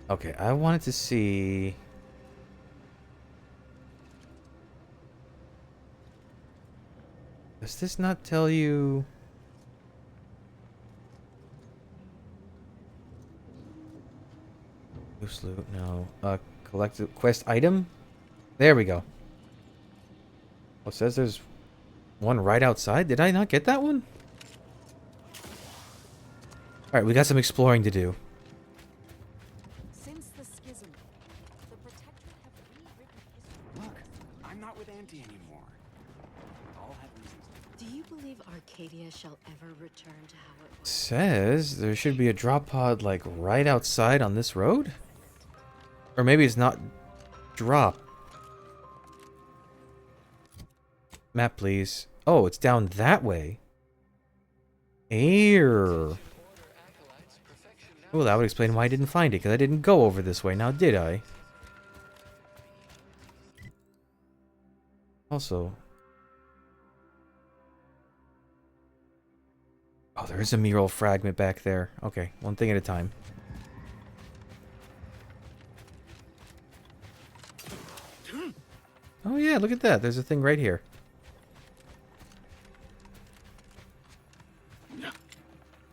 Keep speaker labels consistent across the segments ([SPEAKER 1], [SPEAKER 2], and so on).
[SPEAKER 1] Okay, I wanted to see... Does this not tell you... Loose loot, no. Collected quest item? There we go. Oh, it says there's one right outside. Did I not get that one? Alright, we got some exploring to do.
[SPEAKER 2] Since the schism, the Protectorate have rewritten history.
[SPEAKER 3] Look, I'm not with Auntie anymore. All have reasons.
[SPEAKER 2] Do you believe Arcadia shall ever return to how it was?
[SPEAKER 1] Says there should be a drop pod like right outside on this road? Or maybe it's not drop. Map, please. Oh, it's down that way. Here. Well, that would explain why I didn't find it, because I didn't go over this way, now did I? Also... Oh, there is a mural fragment back there. Okay, one thing at a time. Oh yeah, look at that. There's a thing right here.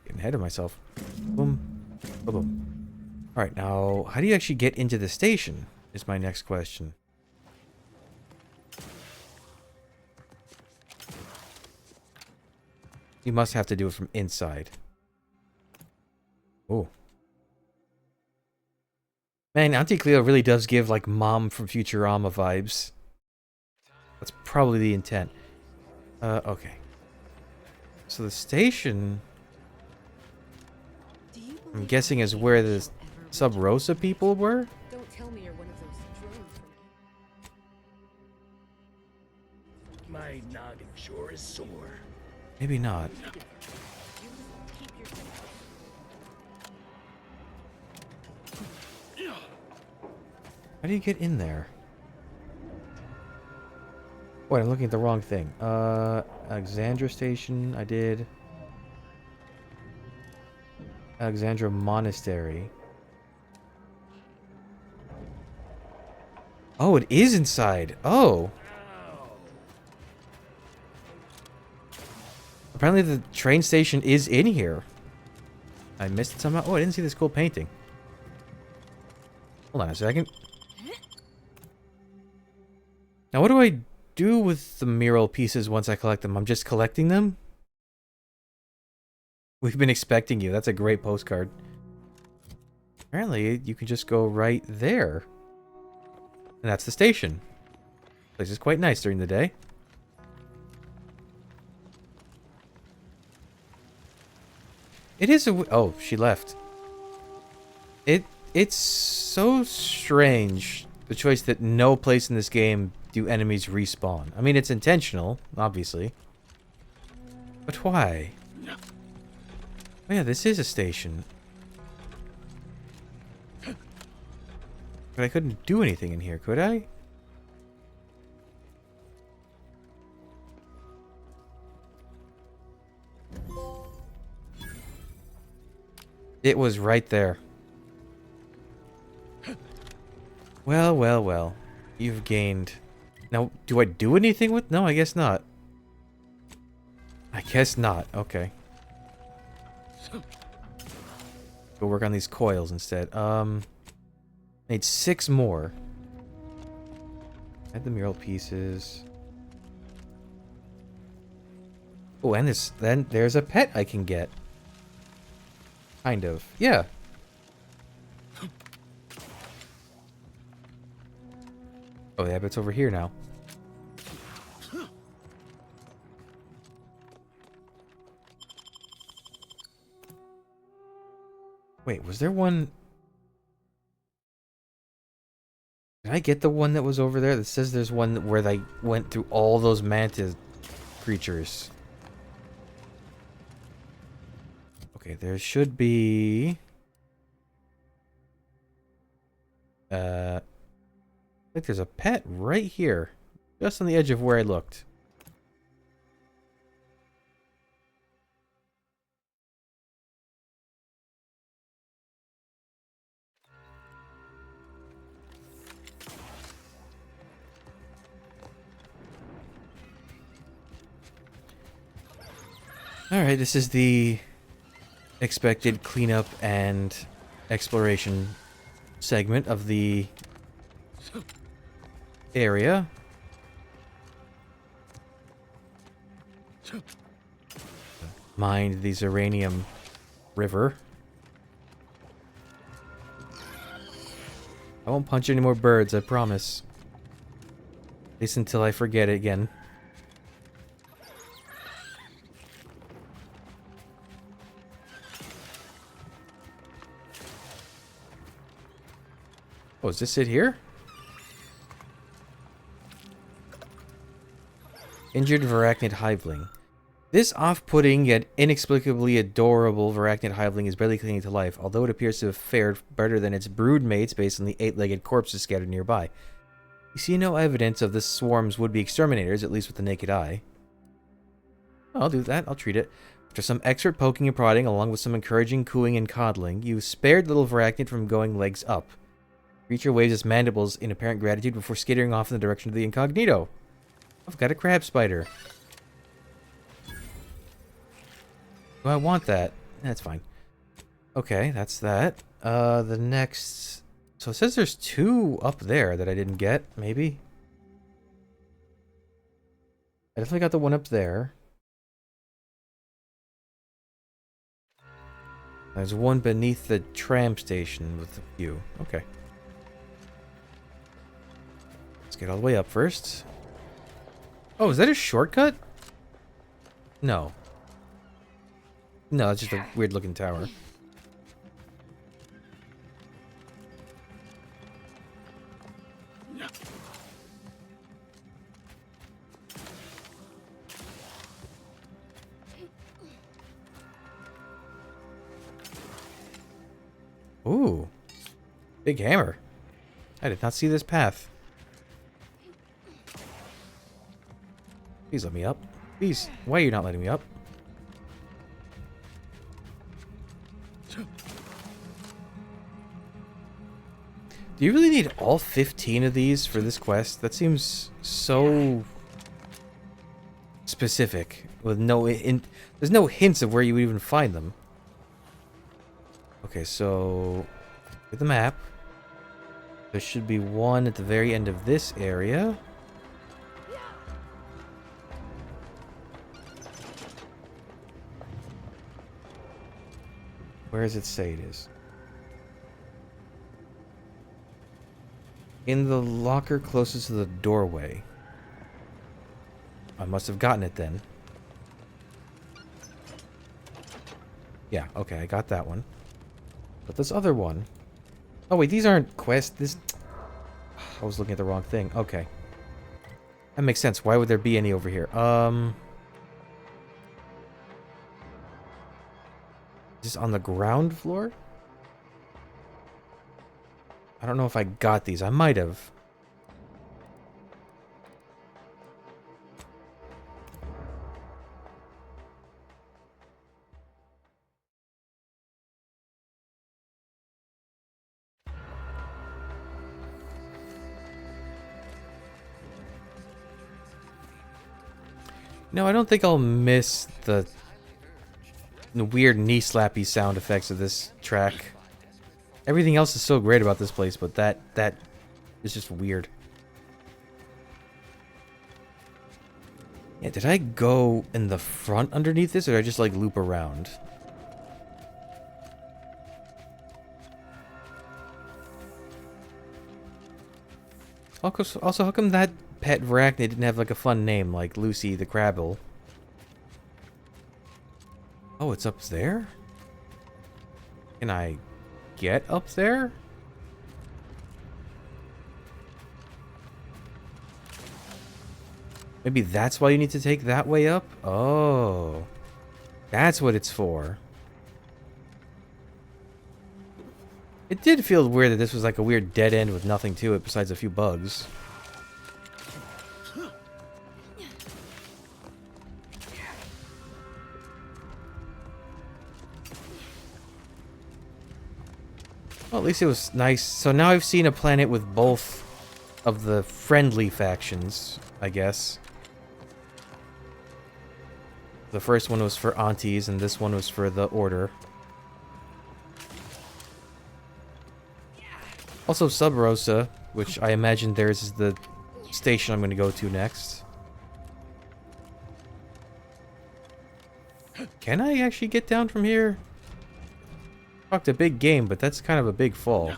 [SPEAKER 1] Getting ahead of myself. Boom. Boom, boom. Alright, now, how do you actually get into the station? Is my next question. You must have to do it from inside. Oh. Man, Auntie Cleo really does give, like, Mom from Futurama vibes. That's probably the intent. Okay. So the station... I'm guessing is where the Sub Rosa people were?
[SPEAKER 2] Don't tell me you're one of those drones from...
[SPEAKER 4] My noggin sure is sore.
[SPEAKER 1] Maybe not. How do you get in there? Wait, I'm looking at the wrong thing. Alexandra Station, I did. Alexandra Monastery. Oh, it is inside. Oh. Apparently the train station is in here. I missed it somehow. Oh, I didn't see this cool painting. Hold on a second. Now, what do I do with the mural pieces once I collect them? I'm just collecting them? We've been expecting you. That's a great postcard. Apparently, you can just go right there. And that's the station. Place is quite nice during the day. It is a... Oh, she left. It's so strange, the choice that no place in this game do enemies respawn. I mean, it's intentional, obviously. But why? Oh yeah, this is a station. But I couldn't do anything in here, could I? It was right there. Well, well, well. You've gained... Now, do I do anything with... No, I guess not. I guess not. Okay. Go work on these coils instead. Made 6 more. Add the mural pieces. Oh, and this... Then there's a pet I can get. Kind of. Yeah. Oh, yeah, but it's over here now. Wait, was there one... Did I get the one that was over there? That says there's one where they went through all those mantis creatures. Okay, there should be... I think there's a pet right here. Just on the edge of where I looked. Alright, this is the expected cleanup and exploration segment of the area. Mind the Zeranium River. I won't punch any more birds, I promise. At least until I forget it again. Oh, is this it here? Injured Varachnid Hiveling. This off-putting yet inexplicably adorable Varachnid Hiveling is barely clinging to life, although it appears to have fared better than its brood mates based on the 8-legged corpses scattered nearby. You see no evidence of this swarm's would-be exterminators, at least with the naked eye. I'll do that, I'll treat it. After some expert poking and prodding, along with some encouraging cooing and coddling, you spared little Varachnid from going legs up. Creature waves its mandibles in apparent gratitude before skittering off in the direction of the incognito. I've got a crab spider. Do I want that? That's fine. Okay, that's that. The next... So it says there's 2 up there that I didn't get, maybe? I definitely got the one up there. There's one beneath the tram station with a few. Okay. Let's get all the way up first. Oh, is that a shortcut? No. No, it's just a weird looking tower. Ooh. Big hammer. I did not see this path. Please let me up. Please. Why are you not letting me up? Do you really need all 15 of these for this quest? That seems so specific. With no there's no hints of where you would even find them. Okay, so get the map. There should be one at the very end of this area. Where does it say it is? In the locker closest to the doorway. I must have gotten it then. Yeah, okay, I got that one. But this other one... Oh wait, these aren't quests. This... I was looking at the wrong thing. Okay. That makes sense. Why would there be any over here? Is this on the ground floor? I don't know if I got these. I might have. No, I don't think I'll miss the weird knee slappy sound effects of this track. Everything else is so great about this place, but that is just weird. Yeah, did I go in the front underneath this, or did I just, like, loop around? Also, how come that pet Varachnid didn't have, like, a fun name, like Lucy the Crabble? Oh, it's up there? Can I get up there? Maybe that's why you need to take that way up? Oh. That's what it's for. It did feel weird that this was like a weird dead end with nothing to it besides a few bugs. Well, at least it was nice. So now I've seen a planet with both of the friendly factions, I guess. The first one was for aunties, and this one was for the order. Also, Sub Rosa, which I imagine theirs is the station I'm going to go to next. Can I actually get down from here? Talked a big game, but that's kind of a big fall.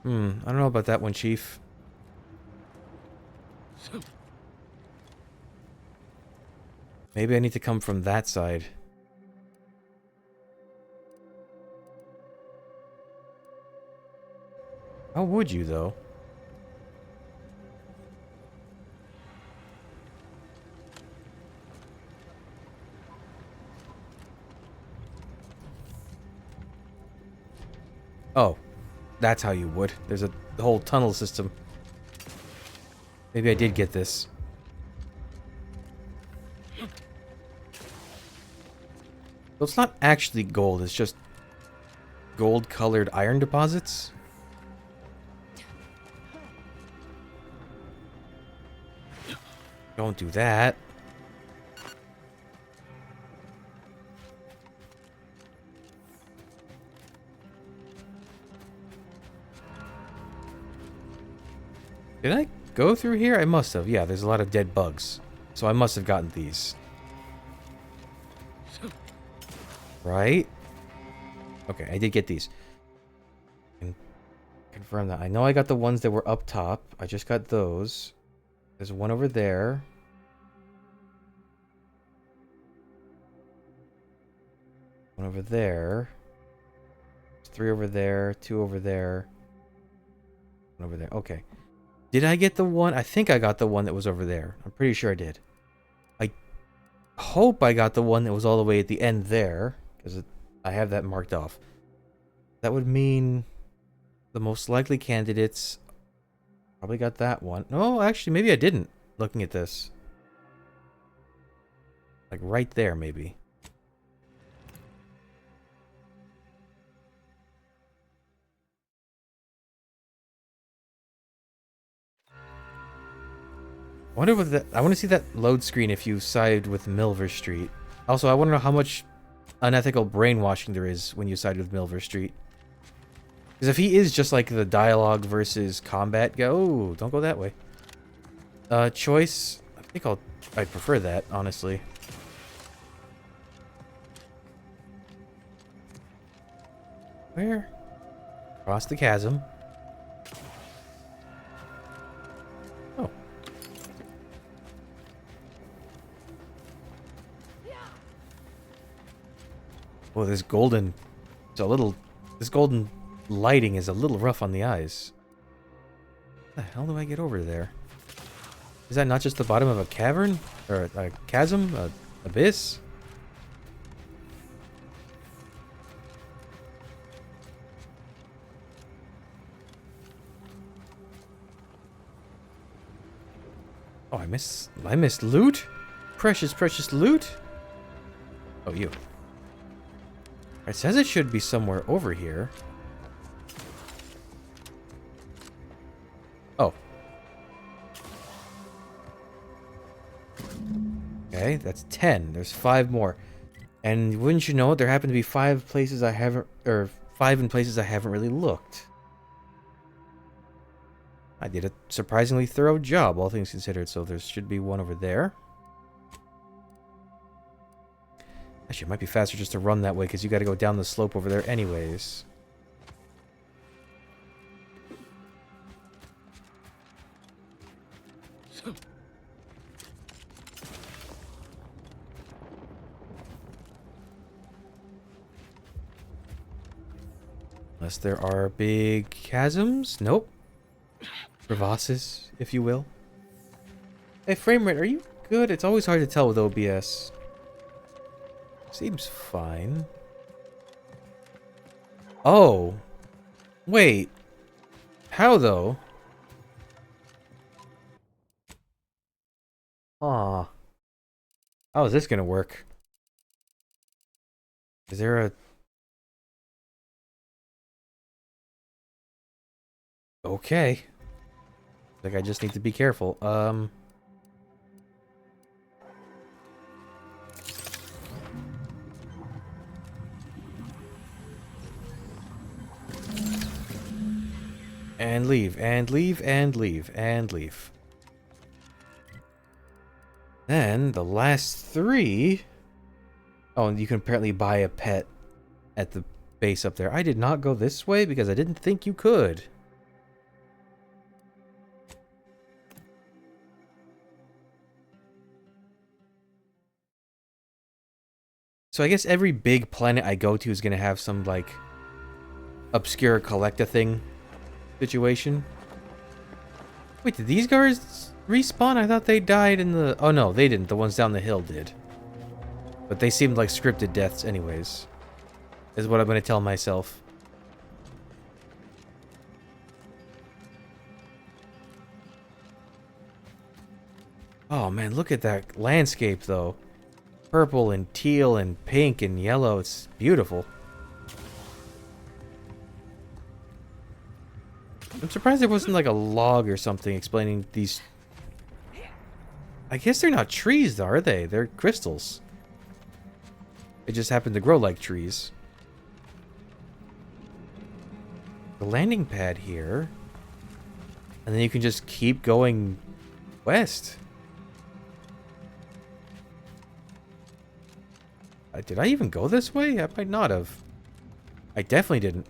[SPEAKER 1] I don't know about that one, Chief. Maybe I need to come from that side. How would you, though? Oh, that's how you would. There's a whole tunnel system. Maybe I did get this. So it's not actually gold, it's just gold-colored iron deposits? Don't do that. Did I go through here? I must have. Yeah, there's a lot of dead bugs. So I must have gotten these. Right? Okay, I did get these. Can confirm that. I know I got the ones that were up top. I just got those. There's one over there. One over there. There's 3 over there. 2 over there. 1 over there. Okay. Did I get the one? I think I got the one that was over there. I'm pretty sure I did. I hope I got the one that was all the way at the end there. Because I have that marked off. That would mean the most likely candidates probably got that one. No, actually, maybe I didn't. Looking at this. Like right there, maybe. Wonder what that. I want to see that load screen if you side with Milver Street. Also, I want to know how much unethical brainwashing there is when you side with Milver Street. Because if he is just like the dialogue versus combat go, oh, don't go that way. Choice. I think I'd prefer that, honestly. Where? Across the chasm. Oh. Well, this golden... It's a little... This golden lighting is a little rough on the eyes. How the hell do I get over there? Is that not just the bottom of a cavern? Or a chasm? A abyss? Oh, I missed loot? Precious, precious loot? Oh, you. It says it should be somewhere over here. Oh. Okay, that's 10. There's 5 more. And wouldn't you know it, there happen to be 5 places I haven't... Or 5 in places I haven't really looked. I did a surprisingly thorough job, all things considered, so there should be one over there. Actually, it might be faster just to run that way, because you got to go down the slope over there anyways. Unless there are big chasms? Nope. Crevasses, if you will. Hey, frame rate, are you good? It's always hard to tell with OBS. Seems fine. Oh. Wait. How, though? Aw. How is this gonna work? Is there a... Okay. Like, I just need to be careful. And leave, and leave, and leave, and leave. Then, the last 3... Oh, and you can apparently buy a pet at the base up there. I did not go this way because I didn't think you could. So I guess every big planet I go to is going to have some, like, obscure collect-a-thing situation. Wait, did these guards respawn? I thought they died in the... Oh, no, they didn't. The ones down the hill did. But they seemed like scripted deaths anyways. Is what I'm going to tell myself. Oh, man, look at that landscape, though. Purple and teal and pink and yellow. It's beautiful. I'm surprised there wasn't like a log or something explaining these. I guess they're not trees, though, are they? They're crystals. They just happen to grow like trees. The landing pad here. And then you can just keep going west. Did I even go this way? I might not have. I definitely didn't.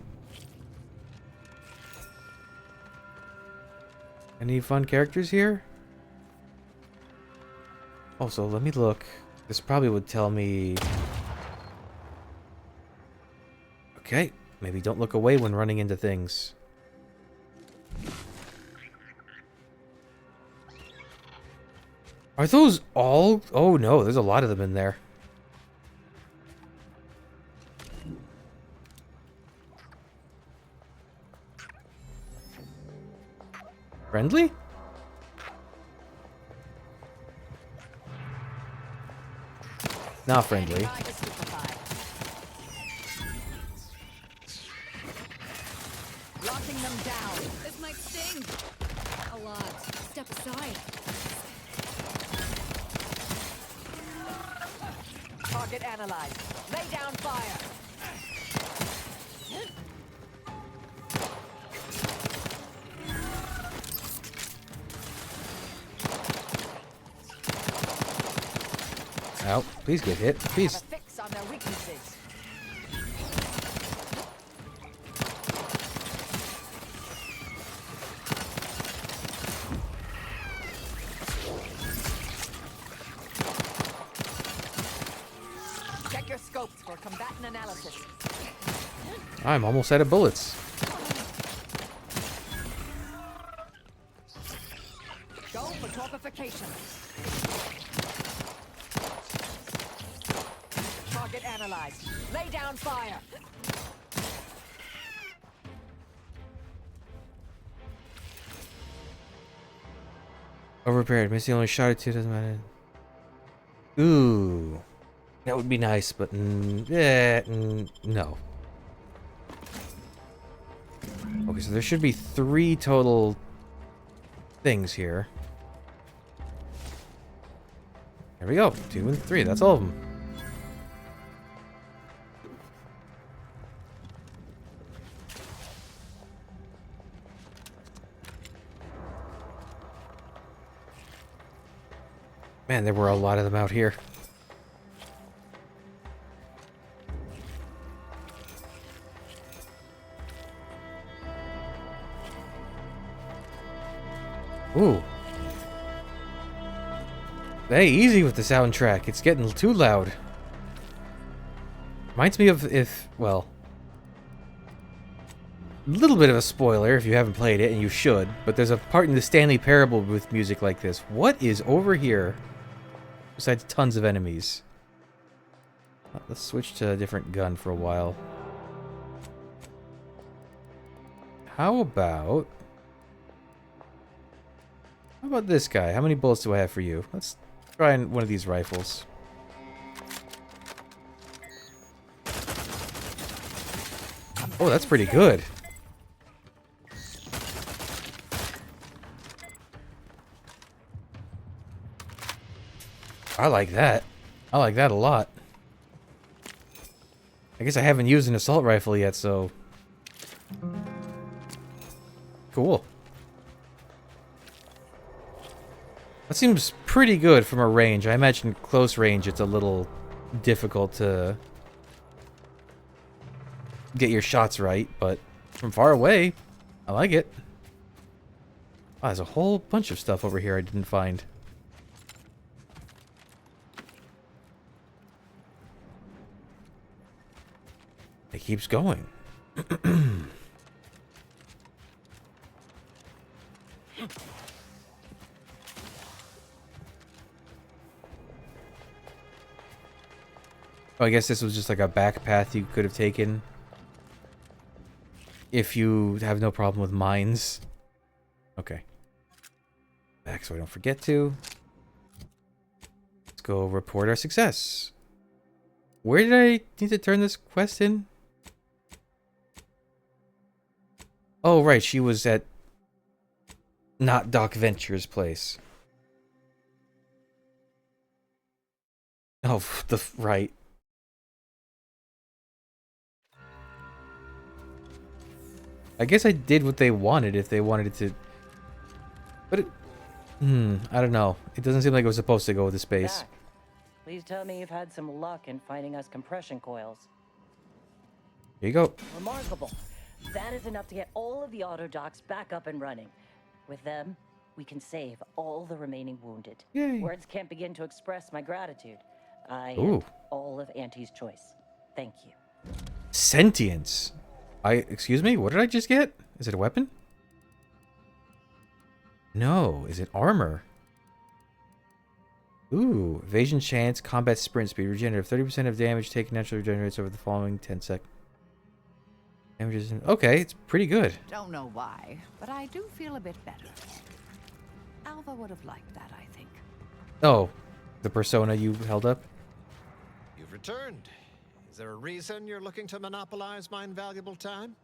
[SPEAKER 1] Any fun characters here? Oh, so let me look. This probably would tell me... Okay, maybe don't look away when running into things. Are those all... Oh no, there's a lot of them in there. Friendly? Not friendly.
[SPEAKER 2] Locking them down. This might sting. A lot. Step aside.
[SPEAKER 5] Target analyzed. Lay down fire.
[SPEAKER 1] Ow, please get hit. Please.
[SPEAKER 5] Have a fix on their weaknesses. Check your scopes for combatant analysis.
[SPEAKER 1] I'm almost out of bullets.
[SPEAKER 5] Go for torpification. Target analyzed. Lay down fire.
[SPEAKER 1] Overprepared. Missed the only shot or two. Doesn't matter. Ooh. That would be nice, but no. Okay, so there should be 3 total things here. There we go. 2 and 3. That's all of them. Man, there were a lot of them out here. Ooh. Hey, easy with the soundtrack. It's getting too loud. Reminds me of well, a little bit of a spoiler if you haven't played it, and you should, but there's a part in the Stanley Parable with music like this. What is over here? Besides tons of enemies. Let's switch to a different gun for a while. How about this guy? How many bullets do I have for you? Let's try one of these rifles. Oh, that's pretty good. I like that. I like that a lot. I guess I haven't used an assault rifle yet, so... Cool. That seems pretty good from a range. I imagine close range it's a little difficult to get your shots right, but from far away, I like it. Oh, there's a whole bunch of stuff over here I didn't find. It keeps going. Oh, I guess this was just like a back path you could have taken. If you have no problem with mines. Okay. Back so I don't forget to. Let's go report our success. Where did I need to turn this quest in? Oh, right. She was at not Doc Venture's place. Oh, right. I guess I did what they wanted if they wanted it to... But it... I don't know. It doesn't seem like it was supposed to go with the space.
[SPEAKER 6] Doc, please tell me you've had some luck in finding us compression coils.
[SPEAKER 1] Here you go.
[SPEAKER 6] Remarkable. That is enough to get all of the auto docks back up and running. With them, we can save all the remaining wounded.
[SPEAKER 1] Yay.
[SPEAKER 6] Words can't begin to express my gratitude.
[SPEAKER 1] Ooh.
[SPEAKER 6] And all of Auntie's choice. Thank you.
[SPEAKER 1] Sentience. Excuse me? What did I just get? Is it a weapon? No. Is it armor? Ooh. Evasion chance, combat sprint speed, regenerative. 30% of damage taken naturally regenerates over the following 10 seconds. Okay, it's pretty good.
[SPEAKER 7] Don't know why, but I do feel a bit better. Alva would have liked that, I think.
[SPEAKER 1] Oh, the persona you held up?
[SPEAKER 8] You've returned. Is there a reason you're looking to monopolize my invaluable time?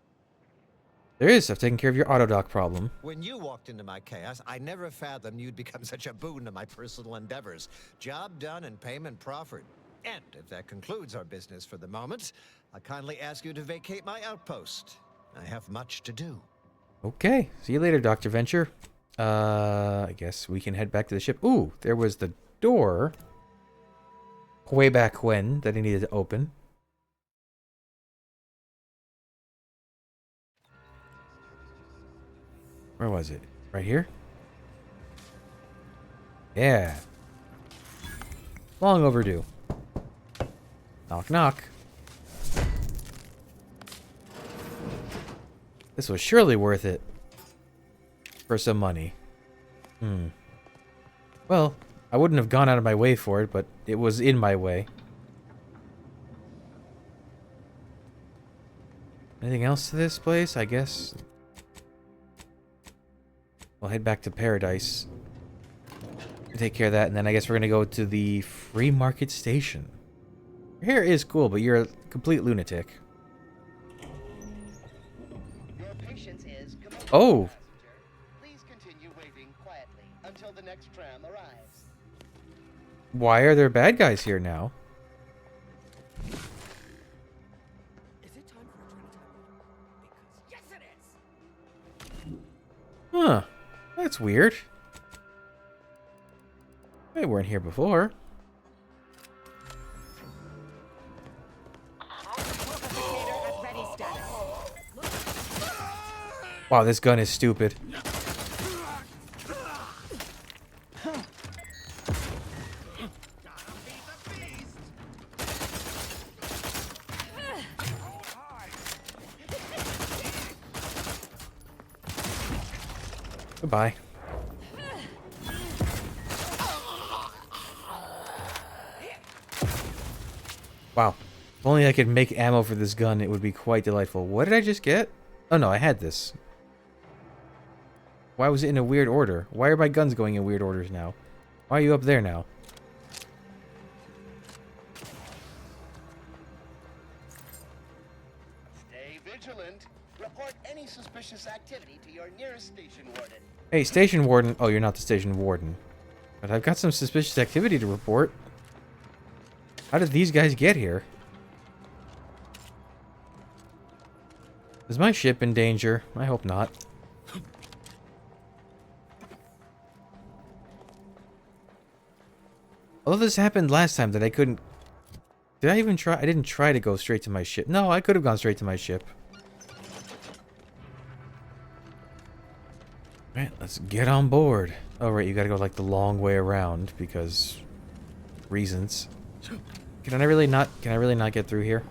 [SPEAKER 1] There is. I've taken care of your autodoc problem.
[SPEAKER 8] When you walked into my chaos, I never fathomed you'd become such a boon to my personal endeavors. Job done and payment proffered. And if that concludes our business for the moment, I kindly ask you to vacate my outpost. I have much to do.
[SPEAKER 1] Okay. See you later, Dr. Venture. I guess we can head back to the ship. Ooh, there was the door way back when that I needed to open. Where was it? Right here? Yeah. Long overdue. Knock, knock. This was surely worth it. For some money. Well, I wouldn't have gone out of my way for it, but it was in my way. Anything else to this place? I guess. We'll head back to Paradise. Take care of that, and then I guess we're gonna go to the Free Market Station. Your hair is cool, but you're a complete lunatic.
[SPEAKER 9] Your patience is commodity,
[SPEAKER 1] Oh!
[SPEAKER 9] passenger. Please continue waiting quietly until the next tram arrives.
[SPEAKER 1] Why are there bad guys here now?
[SPEAKER 3] Is it time for a drink time? Because yes, it is.
[SPEAKER 1] Huh. That's weird. They weren't here before.
[SPEAKER 5] Fortificator at ready status.
[SPEAKER 1] Wow, this gun is stupid. Goodbye. Wow. If only I could make ammo for this gun, it would be quite delightful. What did I just get? Oh no, I had this. Why was it in a weird order? Why are my guns going in weird orders now? Why are you up there now?
[SPEAKER 9] Stay vigilant. Report any suspicious activity to your nearest station warden.
[SPEAKER 1] Hey, station warden. Oh, you're not the station warden. But I've got some suspicious activity to report. How did these guys get here? Is my ship in danger? I hope not. Although this happened last time that I couldn't... Did I even try? I didn't try to go straight to my ship. No, I could have gone straight to my ship. Alright, let's get on board. Oh, right, you gotta go like the long way around because... reasons. Can I really not get through here?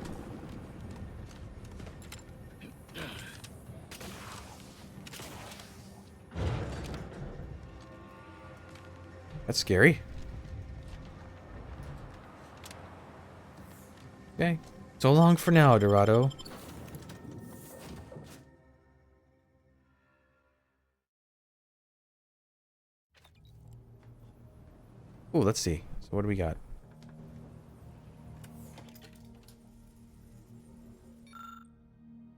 [SPEAKER 1] That's scary. Okay. So long for now, Dorado. Ooh, let's see. So what do we got?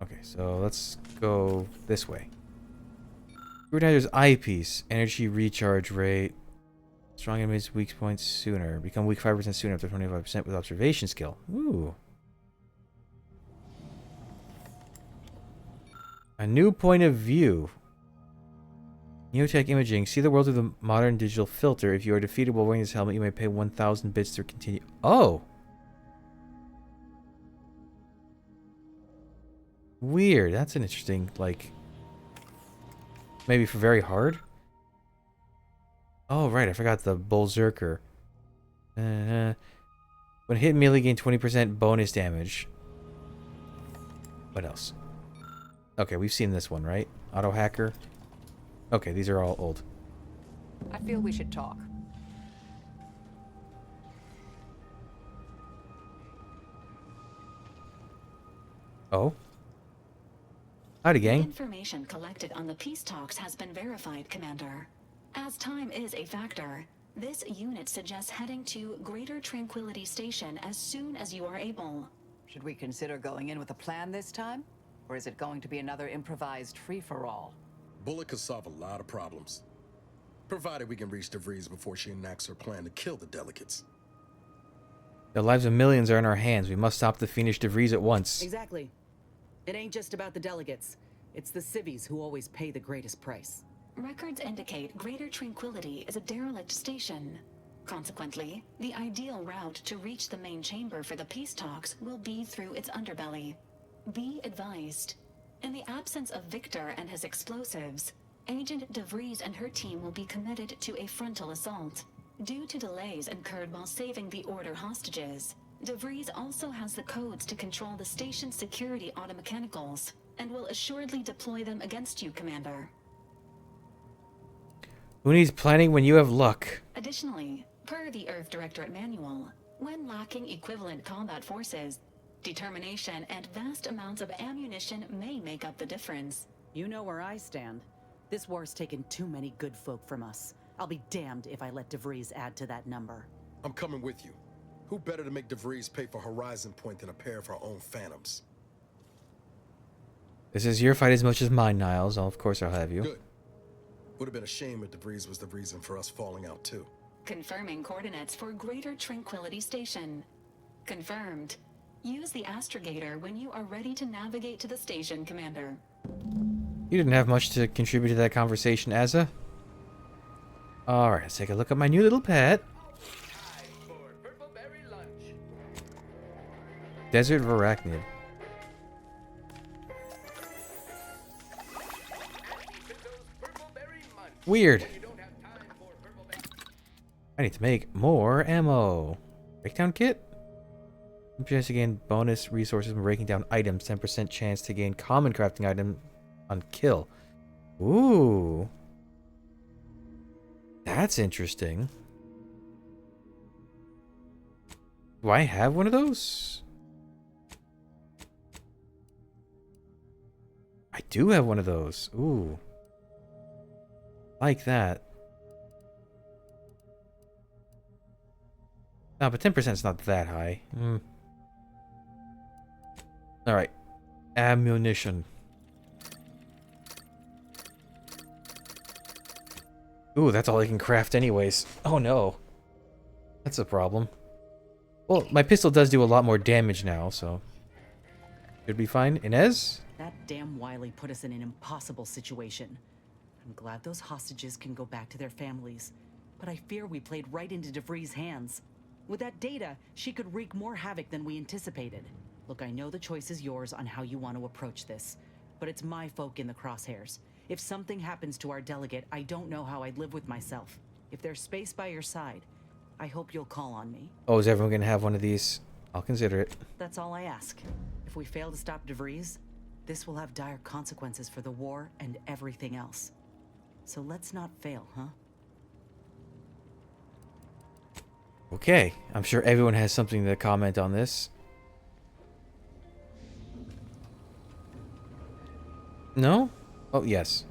[SPEAKER 1] Okay, so let's go this way. Screwdriver's eyepiece. Energy recharge rate. Strong enemies weak points sooner. Become weak 5% sooner after 25% with observation skill. Ooh. A new point of view. Neotech imaging. See the world through the modern digital filter. If you are defeated while wearing this helmet, you may pay 1,000 bits to continue. Oh! Weird. That's an interesting, like... Maybe for very hard? Oh, right. I forgot the Berserker. When hit melee, gain 20% bonus damage. What else? Okay, we've seen this one, right? Auto hacker. Okay, these are all old.
[SPEAKER 7] I feel we should talk.
[SPEAKER 1] Oh? Howdy, gang.
[SPEAKER 10] Information collected on the peace talks has been verified, Commander. As time is a factor, this unit suggests heading to Greater Tranquility Station as soon as you are able.
[SPEAKER 7] Should we consider going in with a plan this time? Or is it going to be another improvised free-for-all?
[SPEAKER 11] Bullet could solve a lot of problems. Provided we can reach DeVries before she enacts her plan to kill the delegates.
[SPEAKER 1] The lives of millions are in our hands. We must stop the fiendish DeVries at once.
[SPEAKER 12] Exactly. It ain't just about the delegates. It's the civvies who always pay the greatest price.
[SPEAKER 10] Records indicate Greater Tranquility is a derelict station. Consequently, the ideal route to reach the main chamber for the peace talks will be through its underbelly. Be advised. In the absence of Victor and his explosives, Agent DeVries and her team will be committed to a frontal assault. Due to delays incurred while saving the Order hostages, DeVries also has the codes to control the station's security automechanicals, and will assuredly deploy them against you, Commander.
[SPEAKER 1] Who needs planning when you have luck?
[SPEAKER 10] Additionally, per the Earth Directorate Manual, when lacking equivalent combat forces, determination and vast amounts of ammunition may make up the difference.
[SPEAKER 12] You know where I stand. This war's taken too many good folk from us. I'll be damned if I let DeVries add to that number.
[SPEAKER 11] I'm coming with you. Who better to make DeVries pay for Horizon Point than a pair of our own Phantoms?
[SPEAKER 1] This is your fight as much as mine, Niles. Of course I'll have you.
[SPEAKER 11] Good. Would have been a shame if DeVries was the reason for us falling out too.
[SPEAKER 10] Confirming coordinates for Greater Tranquility Station. Confirmed. Use the astrogator when you are ready to navigate to the station, Commander.
[SPEAKER 1] You didn't have much to contribute to that conversation, Azza. Alright, let's take a look at my new little pet. Desert Varachnid. Weird. I need to make more ammo. Breakdown kit? Chance to gain bonus resources when breaking down items. 10% chance to gain common crafting item on kill. Ooh. That's interesting. Do I have one of those? I do have one of those. Ooh. Like that. No, but 10% is not that high. Alright. Ammunition. Ooh, that's all I can craft anyways. Oh no. That's a problem. Well, my pistol does do a lot more damage now, so should be fine. Inez?
[SPEAKER 12] That damn Wiley put us in an impossible situation. I'm glad those hostages can go back to their families, but I fear we played right into DeVries' hands. With that data, she could wreak more havoc than we anticipated. Look, I know the choice is yours on how you want to approach this, but it's my folk in the crosshairs. If something happens to our delegate, I don't know how I'd live with myself. If there's space by your side, I hope you'll call on me.
[SPEAKER 1] Oh, is everyone gonna have one of these? I'll consider it.
[SPEAKER 12] That's all I ask. If we fail to stop DeVries, this will have dire consequences for the war and everything else. So let's not fail, huh?
[SPEAKER 1] Okay, I'm sure everyone has something to comment on this. No? Oh, yes.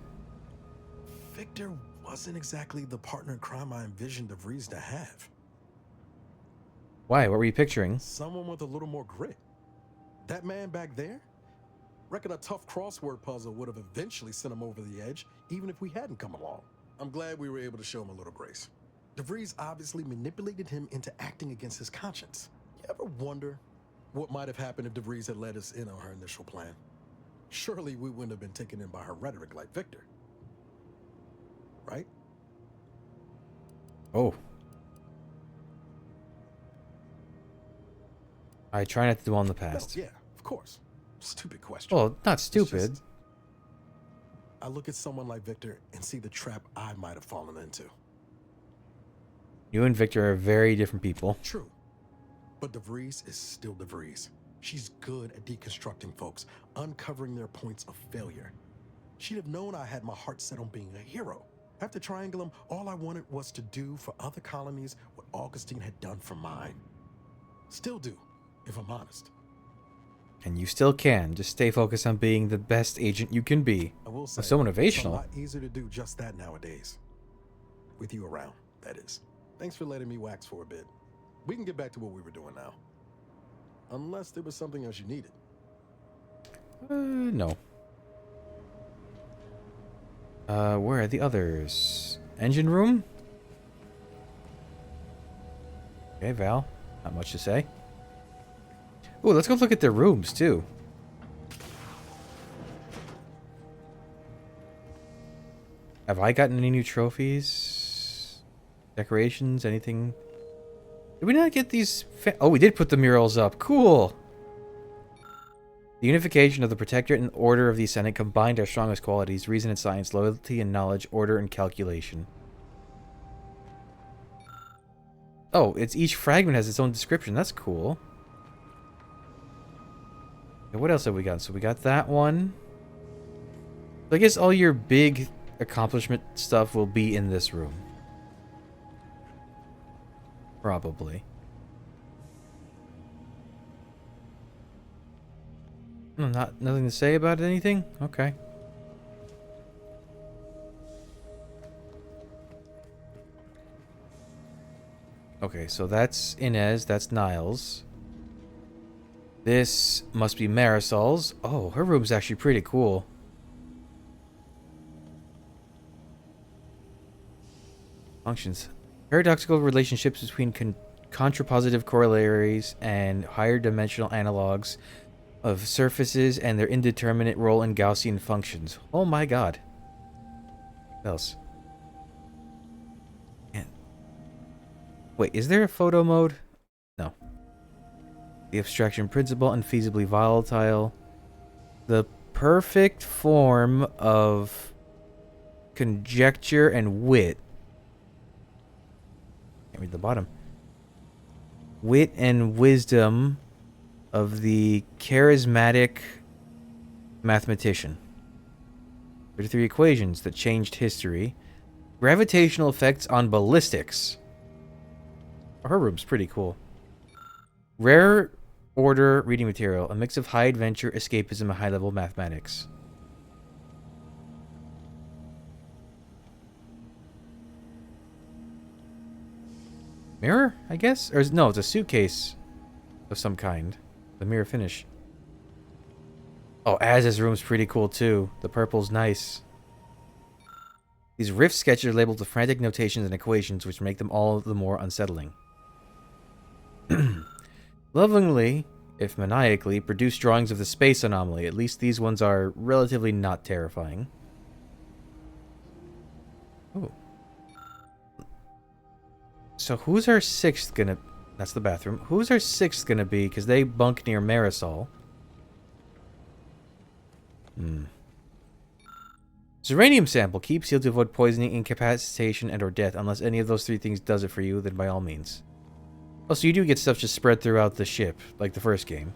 [SPEAKER 11] Victor wasn't exactly the partner in crime I envisioned DeVries to have.
[SPEAKER 1] Why? What were you picturing?
[SPEAKER 11] Someone with a little more grit. That man back there? Reckon a tough crossword puzzle would have eventually sent him over the edge, even if we hadn't come along. I'm glad we were able to show him a little grace. DeVries obviously manipulated him into acting against his conscience. You ever wonder what might have happened if DeVries had let us in on her initial plan? Surely we wouldn't have been taken in by her rhetoric like Victor. Right?
[SPEAKER 1] Oh. I try not to dwell on the past.
[SPEAKER 11] No, yeah, of course. Stupid question.
[SPEAKER 1] Well, not
[SPEAKER 11] It's
[SPEAKER 1] stupid.
[SPEAKER 11] just, I look at someone like Victor and see the trap I might have fallen into.
[SPEAKER 1] You and Victor are very different people.
[SPEAKER 11] True. But DeVries is still DeVries. She's good at deconstructing folks, uncovering their points of failure. She'd have known I had my heart set on being a hero. After Triangulum, all I wanted was to do for other colonies what Augustine had done for mine. Still do, if I'm honest.
[SPEAKER 1] And you still can. Just stay focused on being the best agent you can be.
[SPEAKER 11] I will say,
[SPEAKER 1] That's so
[SPEAKER 11] it's a
[SPEAKER 1] motivational.
[SPEAKER 11] lot easier to do just that nowadays. With you around, that is. Thanks for letting me wax for a bit. We can get back to what we were doing now. Unless there was something else you needed.
[SPEAKER 1] No. Where are the others? Engine room? Okay, Val. Not much to say. Ooh, let's go look at their rooms, too. Have I gotten any new trophies? Decorations? Anything? Did we not get these? Oh, we did put the murals up. Cool. The unification of the Protectorate and Order of the Ascendant combined our strongest qualities: reason and science, loyalty and knowledge, order and calculation. Oh, it's each fragment has its own description. That's cool. Okay, what else have we got? So we got that one. So I guess all your big accomplishment stuff will be in this room. Probably. Nothing to say about anything? Okay. Okay, so that's Inez, that's Niles. This must be Marisol's. Oh, her room's actually pretty cool. Functions. Paradoxical relationships between contrapositive corollaries and higher dimensional analogs of surfaces and their indeterminate role in Gaussian functions. Oh my god. What else? Man. Wait, is there a photo mode? No. The abstraction principle, unfeasibly volatile. The perfect form of conjecture and wit. Can't read the bottom. Wit and wisdom of the charismatic mathematician. 33 equations that changed history. Gravitational effects on ballistics. Her room's pretty cool. Rare order reading material. A mix of high adventure, escapism, and high-level mathematics. Mirror, I guess? Or no, it's a suitcase of some kind. The mirror finish. Oh, Az's room's pretty cool too. The purple's nice. These rift sketches are labeled with frantic notations and equations, which make them all the more unsettling. Lovingly, if maniacally, produce drawings of the space anomaly. At least these ones are relatively not terrifying. Oh. So who's our sixth gonna... That's the bathroom. Who's our sixth gonna be? Because they bunk near Marisol. Zeranium sample. Keep sealed to avoid poisoning, incapacitation, and or death. Unless any of those three things does it for you, then by all means. Oh, so you do get stuff just spread throughout the ship, like the first game.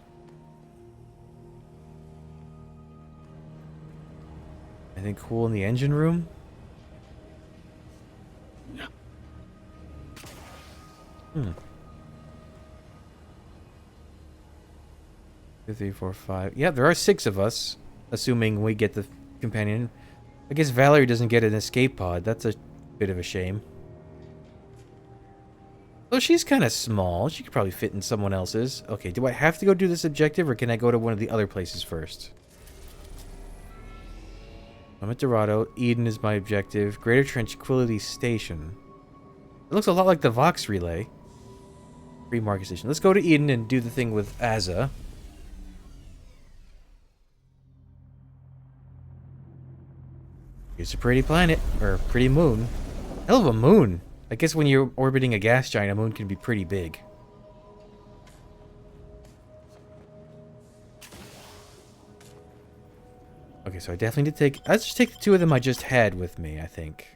[SPEAKER 1] Anything cool in the engine room? Hmm. 2, 3, 4, 5. Yeah, there are 6 of us, assuming we get the companion. I guess Valerie doesn't get an escape pod. That's a bit of a shame. Well, she's kind of small. She could probably fit in someone else's. Okay, do I have to go do this objective, or can I go to one of the other places first? I'm at Dorado. Eden is my objective. Greater Tranquility Station. It looks a lot like the Vox Relay. Free Market Station. Let's go to Eden and do the thing with Azza. It's a pretty planet, or pretty moon. Hell of a moon. I guess when you're orbiting a gas giant, a moon can be pretty big. Okay, so I definitely need to take... Let's just take the 2 of them I just had with me, I think.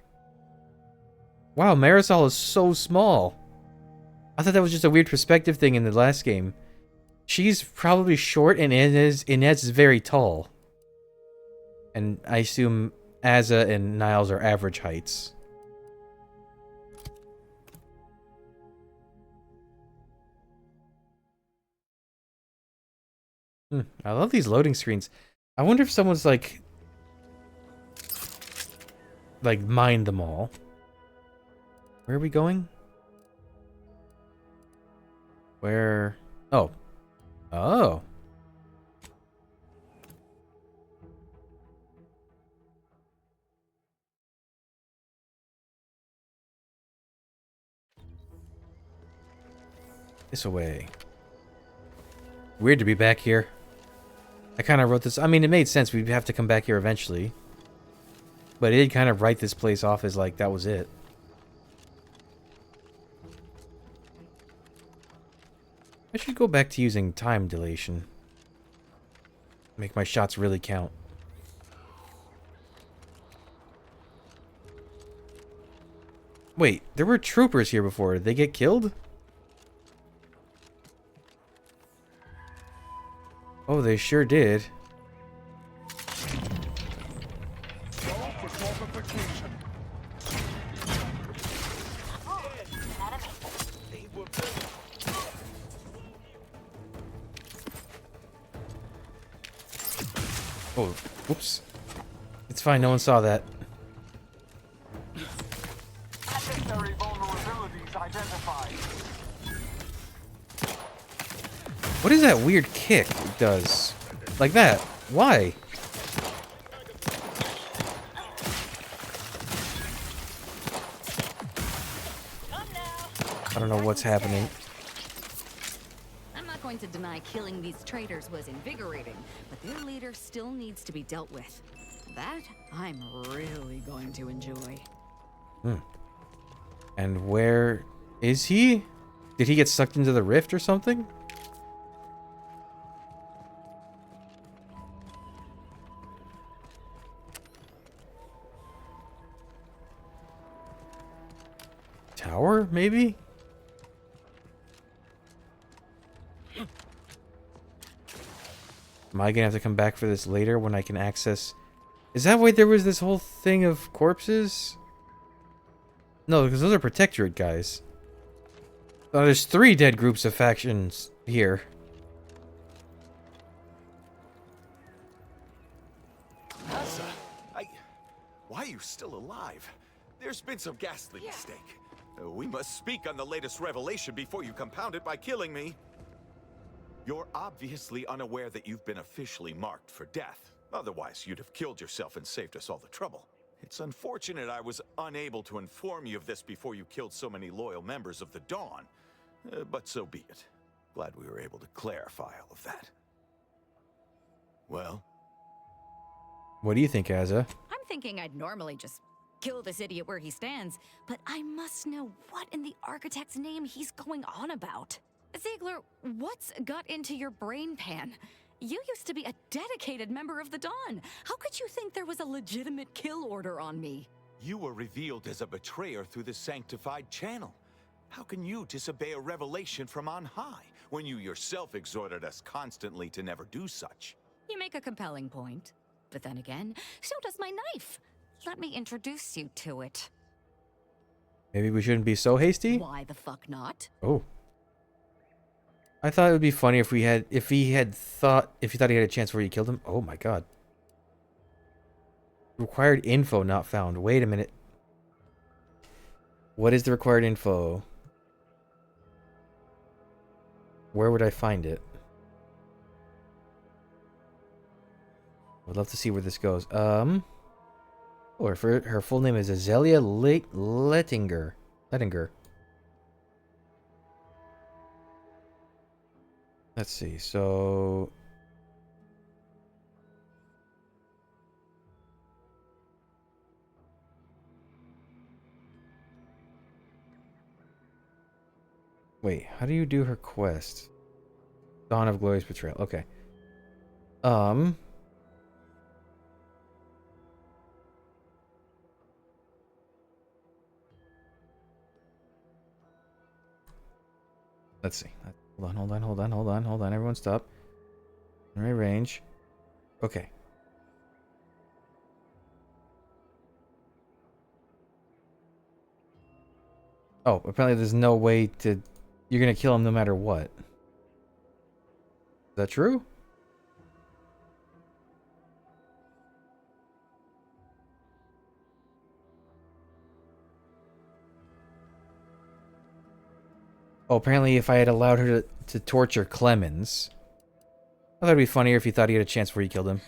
[SPEAKER 1] Wow, Marisol is so small. I thought that was just a weird perspective thing in the last game. She's probably short, and Inez is very tall. And I assume Azza and Niles are average heights. I love these loading screens. I wonder if someone's like mined them all. Where are we going? Where? Oh. Oh. This away. Weird to be back here. I kind of wrote this... I mean, it made sense. We'd have to come back here eventually. But it did kind of write this place off as like, that was it. I should go back to using time dilation. Make my shots really count. Wait, there were troopers here before. Did they get killed? Oh, they sure did. Oh, whoops. It's fine, no one saw that.
[SPEAKER 13] Necessary vulnerabilities identified.
[SPEAKER 1] What is that weird kick it does? Like that? Why? I don't know what's happening.
[SPEAKER 2] I'm not going to deny killing these traitors was invigorating, but their leader still needs to be dealt with. That I'm really going to enjoy.
[SPEAKER 1] And where is he? Did he get sucked into the rift or something? Tower, maybe? Am I gonna have to come back for this later when I can access... Is that why there was this whole thing of corpses? No, because those are Protectorate guys. Oh, there's 3 dead groups of factions here.
[SPEAKER 14] Azza, why are you still alive? There's been some ghastly mistake. We must speak on the latest revelation before you compound it by killing me. You're obviously unaware that you've been officially marked for death. Otherwise, you'd have killed yourself and saved us all the trouble. It's unfortunate I was unable to inform you of this before you killed so many loyal members of the Dawn. But so be it. Glad we were able to clarify all of that. Well?
[SPEAKER 1] What do you think, Azza?
[SPEAKER 2] I'm thinking I'd normally just kill this idiot where he stands, but I must know what in the architect's name he's going on about. Ziegler, what's got into your brain pan? You used to be a dedicated member of the Dawn. How could you think there was a legitimate kill order on me?
[SPEAKER 14] You were revealed as a betrayer through the sanctified channel. How can you disobey a revelation from on high, when you yourself exhorted us constantly to never do such?
[SPEAKER 2] You make a compelling point. But then again, so does my knife. Let me introduce you to it.
[SPEAKER 1] Maybe we shouldn't be so hasty?
[SPEAKER 2] Why the fuck not?
[SPEAKER 1] Oh. I thought it would be funny if he thought he had a chance where you killed him. Oh my god. Required info not found. Wait a minute. What is the required info? Where would I find it? I'd love to see where this goes. Oh, her full name is Azelia Lettinger. Let's see. So wait, how do you do her quest? Dawn of Glorious Betrayal. Okay. Let's see. Hold on. Everyone stop. Memory range. Okay. Oh, apparently there's no way to... You're gonna kill him no matter what. Is that true? Oh, apparently if I had allowed her to torture Clemens... I thought it'd be funnier if you thought he had a chance before you killed him.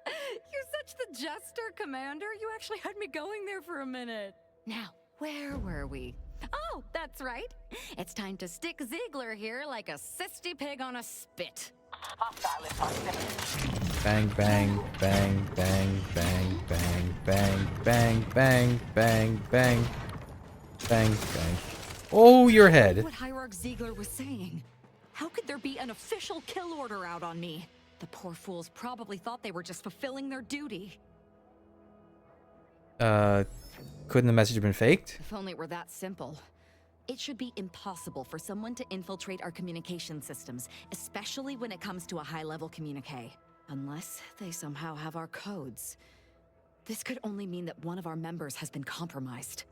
[SPEAKER 2] You're such the jester, Commander. You actually had me going there for a minute. Now, where were we? Oh, that's right. It's time to stick Ziegler here like a cysty pig on a spit.
[SPEAKER 1] Bang, bang, bang, bang, bang, bang, bang, bang, bang, bang, bang, bang, bang. Oh, your head.
[SPEAKER 2] What Hierarch Ziegler was saying. How could there be an official kill order out on me? The poor fools probably thought they were just fulfilling their duty.
[SPEAKER 1] Couldn't the message have been faked?
[SPEAKER 2] If only it were that simple. It should be impossible for someone to infiltrate our communication systems, especially when it comes to a high-level communique. Unless they somehow have our codes. This could only mean that one of our members has been compromised.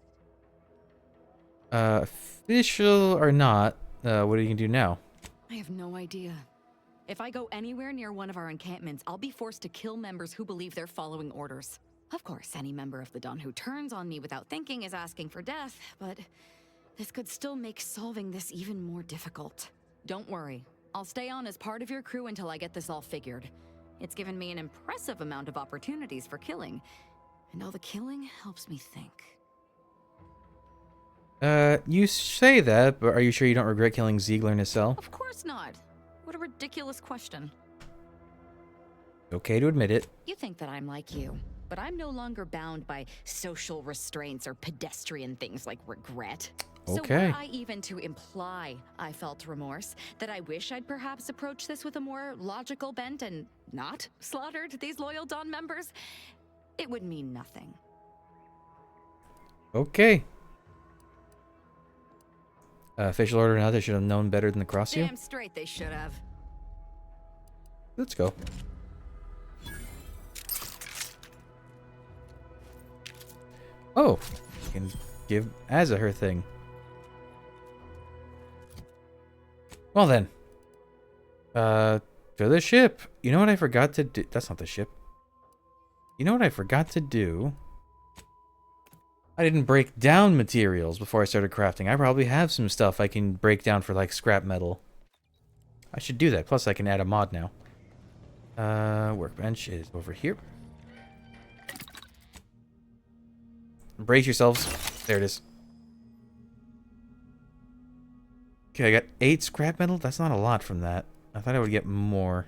[SPEAKER 1] Official or not, what are you gonna do now?
[SPEAKER 2] I have no idea. If I go anywhere near one of our encampments, I'll be forced to kill members who believe they're following orders. Of course, any member of the Dawn who turns on me without thinking is asking for death, but this could still make solving this even more difficult. Don't worry. I'll stay on as part of your crew until I get this all figured. It's given me an impressive amount of opportunities for killing, and all the killing helps me think.
[SPEAKER 1] You say that, but are you sure you don't regret killing Ziegler in his cell?
[SPEAKER 2] Of course not. What a ridiculous question.
[SPEAKER 1] Okay to admit it.
[SPEAKER 2] You think that I'm like you, but I'm no longer bound by social restraints or pedestrian things like regret.
[SPEAKER 1] Okay.
[SPEAKER 2] So were I even to imply I felt remorse, that I wish I'd perhaps approached this with a more logical bent and not slaughtered these loyal Dawn members, it would mean nothing.
[SPEAKER 1] Okay. Official order now, they should have known better than to cross you.
[SPEAKER 2] Damn straight they should have.
[SPEAKER 1] Let's go. Oh, you can give Azza her thing. Well then. To the ship. You know what I forgot to do? That's not the ship. You know what I forgot to do? I didn't break down materials before I started crafting. I probably have some stuff I can break down for like scrap metal. I should do that. Plus I can add a mod now. Workbench is over here. Brace yourselves. There it is. Okay, I got 8 scrap metal. That's not a lot from that. I thought I would get more.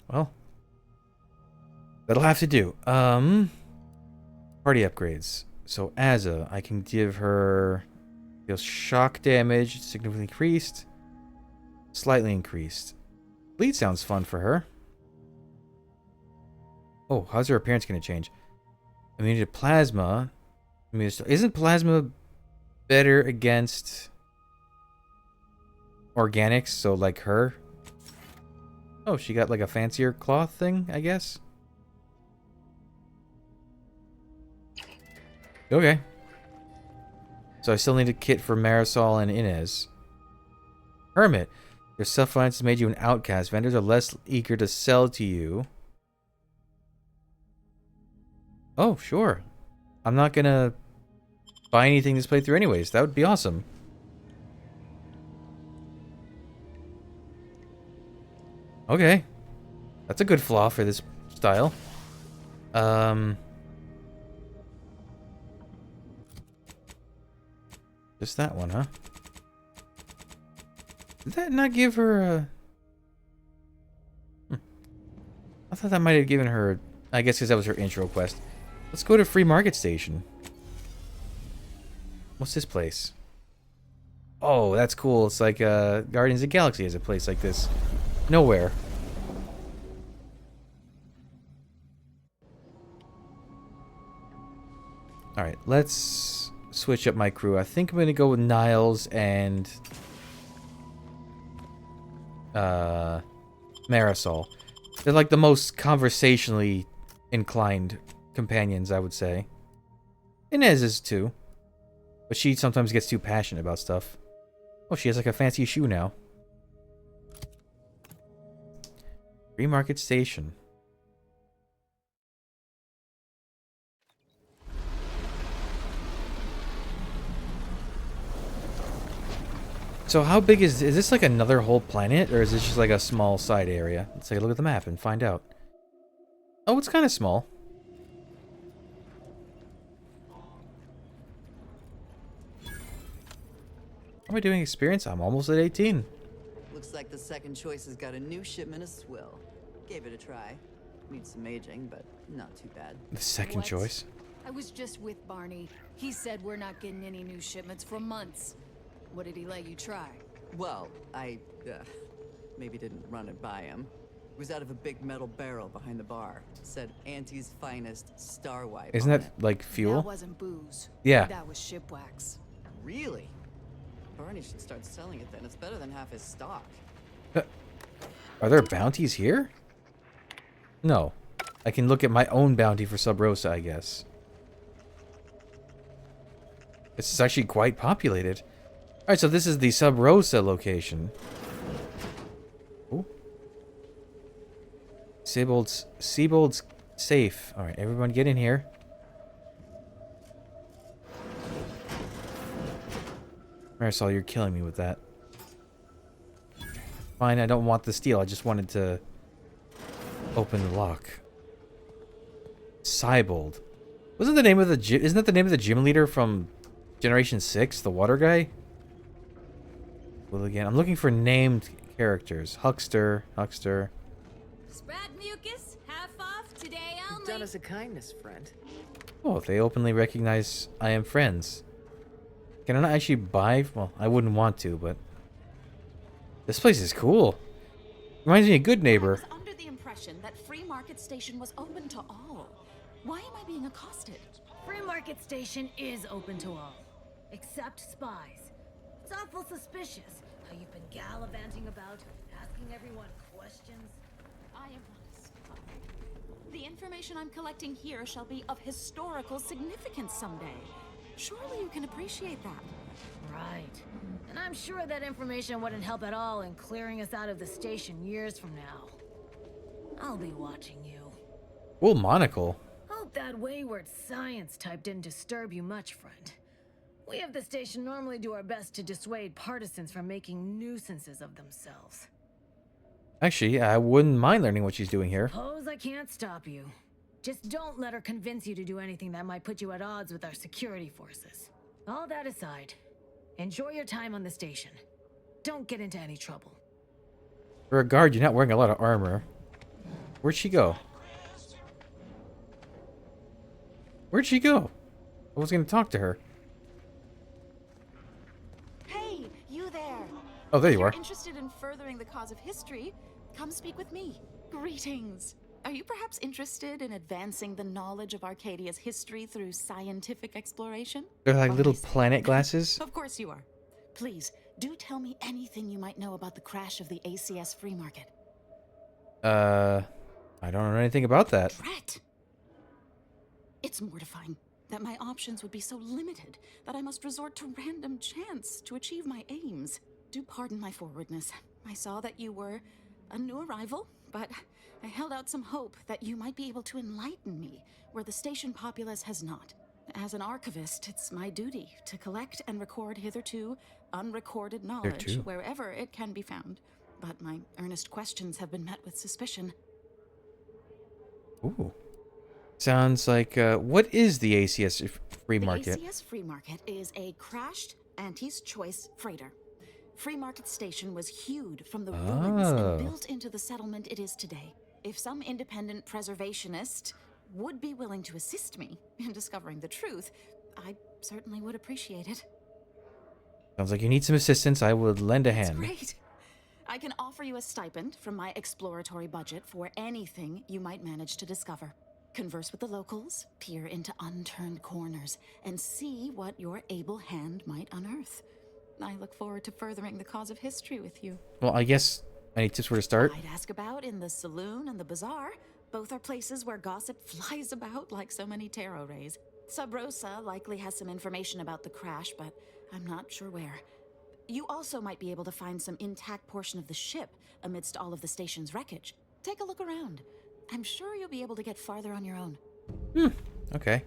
[SPEAKER 1] Well, that'll have to do. Party upgrades. So Azza, I can give her deals shock damage, significantly increased, slightly increased. Bleed sounds fun for her. Oh, how's her appearance going to change? Immunity to plasma. I mean, isn't plasma better against organics? So like her. Oh, she got like a fancier cloth thing, I guess. Okay. So I still need a kit for Marisol and Inez. Hermit. Your self-reliance has made you an outcast. Vendors are less eager to sell to you. Oh, sure. I'm not gonna buy anything this playthrough anyways. That would be awesome. Okay. That's a good flaw for this style. Just that one, huh? Did that not give her a... I thought that might have given her... I guess because that was her intro quest. Let's go to Free Market Station. What's this place? Oh, that's cool. It's like Guardians of the Galaxy has a place like this. Nowhere. Alright, let's switch up my crew. I think I'm going to go with Niles and Marisol. They're like the most conversationally inclined companions, I would say. Inez is too. But she sometimes gets too passionate about stuff. Oh, she has like a fancy shoe now. Free Market Station. So how big is this like another whole planet, or is this just like a small side area? Let's take a look at the map and find out. Oh, it's kind of small. How am I doing experience? I'm almost at 18.
[SPEAKER 15] Looks like the second choice has got a new shipment of swill. Gave it a try. Needs some aging, but not too bad.
[SPEAKER 1] The second choice?
[SPEAKER 16] I was just with Barney. He said we're not getting any new shipments for months. What did he let you try?
[SPEAKER 15] Well, I, maybe didn't run it by him. It was out of a big metal barrel behind the bar. Said Auntie's finest Star Wipe.
[SPEAKER 1] Isn't that like fuel?
[SPEAKER 16] That wasn't booze.
[SPEAKER 1] Yeah.
[SPEAKER 16] That was ship wax.
[SPEAKER 15] Really? Barney should start selling it then. It's better than half his stock.
[SPEAKER 1] Are there bounties here? No. I can look at my own bounty for Sub Rosa, I guess. This is actually quite populated. Alright, so this is the Sub Rosa location. Ooh. Siebold's safe. Alright, everyone get in here. Marisol, you're killing me with that. Fine, I don't want the steel. I just wanted to open the lock. Siebold. Wasn't the name of the isn't that the name of the gym leader from Generation 6, the water guy? Well, again, I'm looking for named characters. Huckster.
[SPEAKER 16] Sprat mucus, half off today only.
[SPEAKER 15] You've done us a kindness, friend.
[SPEAKER 1] Oh, they openly recognize I am friends. Can I not actually buy? Well, I wouldn't want to, but this place is cool. Reminds me of Good Neighbor.
[SPEAKER 10] I was under the impression that Free Market Station was open to all. Why am I being accosted?
[SPEAKER 16] Free Market Station is open to all, except spies. It's awful suspicious how you've been gallivanting about, asking everyone questions.
[SPEAKER 10] I am not a spy. The information I'm collecting here shall be of historical significance someday. Surely you can appreciate that.
[SPEAKER 16] Right. And I'm sure that information wouldn't help at all in clearing us out of the station years from now. I'll be watching you.
[SPEAKER 1] Cool monocle.
[SPEAKER 16] Hope that wayward science type didn't disturb you much, friend. We of the station normally do our best to dissuade partisans from making nuisances of themselves.
[SPEAKER 1] Actually, I wouldn't mind learning what she's doing here.
[SPEAKER 16] Suppose I can't stop you. Just don't let her convince you to do anything that might put you at odds with our security forces. All that aside, enjoy your time on the station. Don't get into any trouble.
[SPEAKER 1] For a guard, you're not wearing a lot of armor. Where'd she go? Where'd she go? I was gonna talk to her.
[SPEAKER 17] Hey, you there.
[SPEAKER 1] Oh, there
[SPEAKER 17] If
[SPEAKER 1] you
[SPEAKER 17] you're
[SPEAKER 1] are.
[SPEAKER 17] interested in furthering the cause of history, come speak with me. Greetings. Are you perhaps interested in advancing the knowledge of Arcadia's history through scientific exploration?
[SPEAKER 1] They're like little planet glasses.
[SPEAKER 17] Of course you are. Please, do tell me anything you might know about the crash of the ACS free market.
[SPEAKER 1] I don't know anything about that.
[SPEAKER 17] Brett! It's mortifying that my options would be so limited that I must resort to random chance to achieve my aims. Do pardon my forwardness. I saw that you were a new arrival, but I held out some hope that you might be able to enlighten me where the station populace has not. As an archivist, it's my duty to collect and record hitherto unrecorded knowledge wherever it can be found. But my earnest questions have been met with suspicion.
[SPEAKER 1] Ooh. Sounds like, what is the ACS free market?
[SPEAKER 17] The ACS free market is a crashed Auntie's Choice freighter. Free Market Station was hewed from the ruins and built into the settlement it is today. If some independent preservationist would be willing to assist me in discovering the truth, I certainly would appreciate it.
[SPEAKER 1] Sounds like you need some assistance. I would lend a hand.
[SPEAKER 17] Great. I can offer you a stipend from my exploratory budget for anything you might manage to discover. Converse with the locals, peer into unturned corners, and see what your able hand might unearth. I look forward to furthering the cause of history with you.
[SPEAKER 1] Well, I guess any tips where to start?
[SPEAKER 17] I'd ask about in the saloon and the bazaar. Both are places where gossip flies about like so many tarot rays. Sub Rosa likely has some information about the crash, but I'm not sure where. You also might be able to find some intact portion of the ship amidst all of the station's wreckage. Take a look around. I'm sure you'll be able to get farther on your own.
[SPEAKER 1] Okay.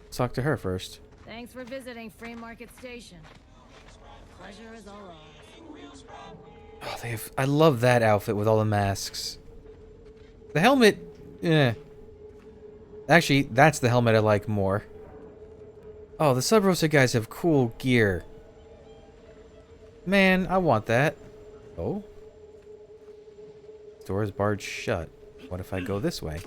[SPEAKER 1] Let's talk to her first.
[SPEAKER 16] Thanks for visiting Free Market Station. Pleasure is all ours.
[SPEAKER 1] Oh, they have. I love that outfit with all the masks. The helmet, Actually, that's the helmet I like more. Oh, the Sub Rosa guys have cool gear. Man, I want that. Oh? Door is barred shut. What if I go this way?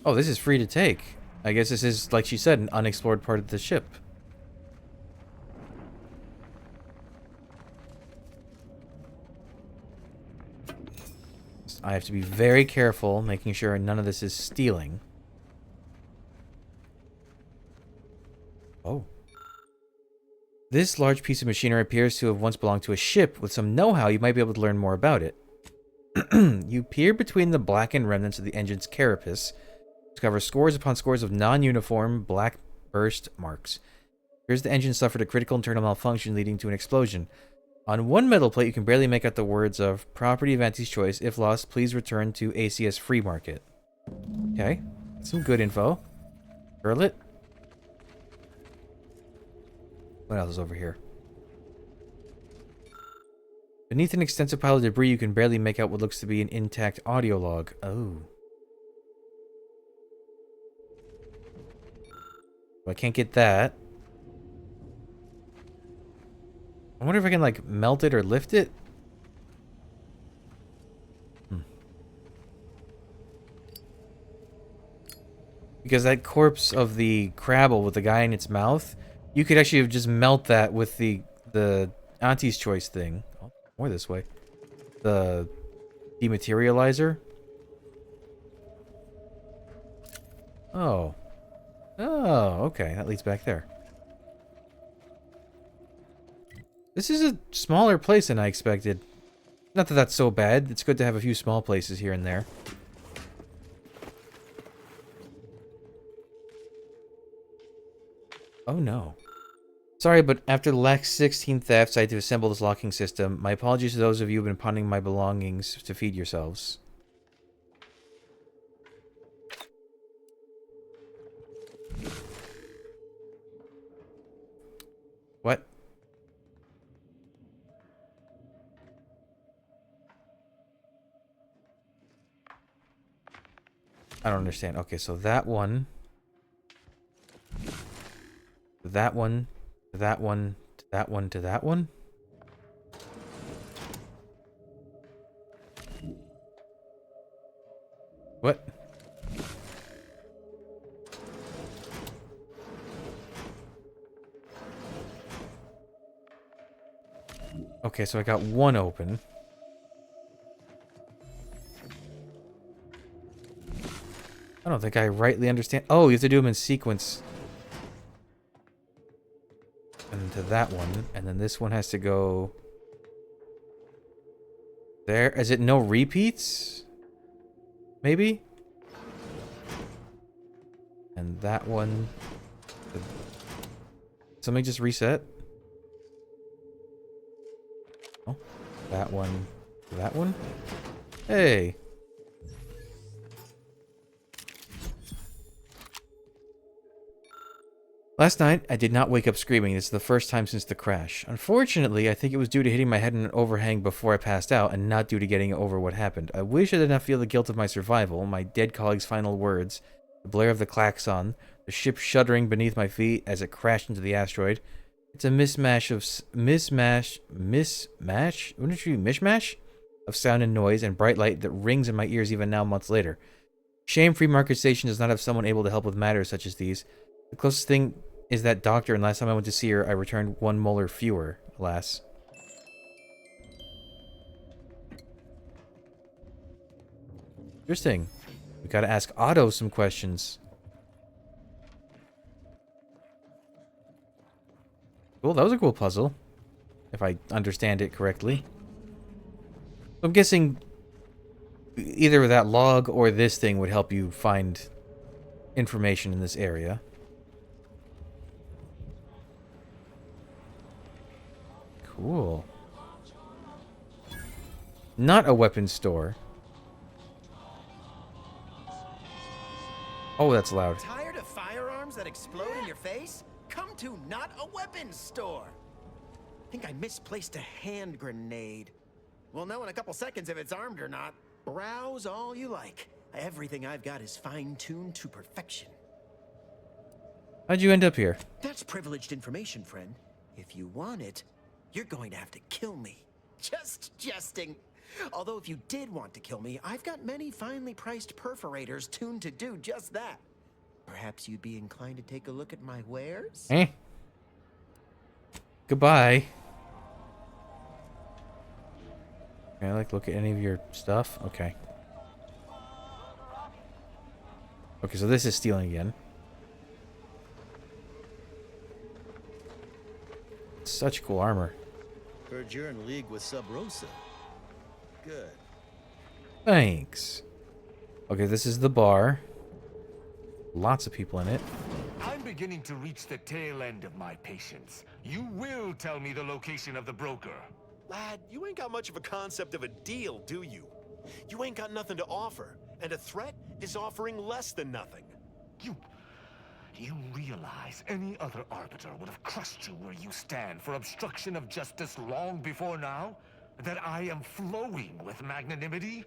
[SPEAKER 1] Oh, this is free to take. I guess this is, like she said, an unexplored part of the ship. I have to be very careful, making sure none of this is stealing. Oh. This large piece of machinery appears to have once belonged to a ship. With some know-how, you might be able to learn more about it. You peer between the blackened remnants of the engine's carapace, discover scores upon scores of non-uniform black burst marks. Here's the engine suffered a critical internal malfunction leading to an explosion. On one metal plate, you can barely make out the words of property of Auntie's Choice. If lost, please return to ACS Free Market. Okay. Some good info. Hurl it. What else is over here? Beneath an extensive pile of debris, you can barely make out what looks to be an intact audio log. Oh. Well, I can't get that. I wonder if I can, like, melt it or lift it? Because that corpse of the Crabble with the guy in its mouth, you could actually just melt that with the Auntie's Choice thing. Oh, more this way. The dematerializer. Oh. Oh, okay. That leads back there. This is a smaller place than I expected. Not that that's so bad. It's good to have a few small places here and there. Oh no. Sorry, but after the last 16 thefts, I had to assemble this locking system. My apologies to those of you who have been pawning my belongings to feed yourselves. What? I don't understand. Okay, so that one. That one. That one. That one to that one. What? Okay, so I got one open. I don't think I rightly understand. Oh, you have to do them in sequence. And to that one, and then this one has to go there. Is it no repeats? Maybe? And that one... Somebody just reset? Oh, that one... That one? Hey! Last night, I did not wake up screaming. This is the first time since the crash. Unfortunately, I think it was due to hitting my head in an overhang before I passed out, and not due to getting over what happened. I wish I did not feel the guilt of my survival, my dead colleague's final words, the blare of the klaxon, the ship shuddering beneath my feet as it crashed into the asteroid. It's a mishmash of... Mishmash? Of sound and noise and bright light that rings in my ears even now months later. Shame Free Market Station does not have someone able to help with matters such as these. The closest thing is that doctor, and last time I went to see her, I returned 1 molar fewer, alas. Interesting. We gotta ask Otto some questions. Cool, that was a cool puzzle. If I understand it correctly. I'm guessing either that log or this thing would help you find information in this area. Cool. Not a weapons store. Oh, that's loud.
[SPEAKER 9] Tired of firearms that explode in your face? Come to Not a Weapons Store. Think I misplaced a hand grenade. We'll know in a couple seconds if it's armed or not. Browse all you like. Everything I've got is fine-tuned to perfection.
[SPEAKER 1] How'd you end up here?
[SPEAKER 9] That's privileged information, friend. If you want it, you're going to have to kill me. Just jesting. Although if you did want to kill me, I've got many finely priced perforators tuned to do just that. Perhaps you'd be inclined to take a look at my wares?
[SPEAKER 1] Goodbye. Can I, like, look at any of your stuff? Okay. Okay, so this is stealing again. Such cool armor.
[SPEAKER 18] Heard you're in league with Sub Rosa. Good.
[SPEAKER 1] Thanks. Okay, this is the bar. Lots of people in it.
[SPEAKER 19] I'm beginning to reach the tail end of my patience. You will tell me the location of the broker.
[SPEAKER 20] Lad, you ain't got much of a concept of a deal, do you? You ain't got nothing to offer, and a threat is offering less than nothing.
[SPEAKER 19] You realize any other arbiter would have crushed you where you stand for obstruction of justice long before now? That I am flowing with magnanimity?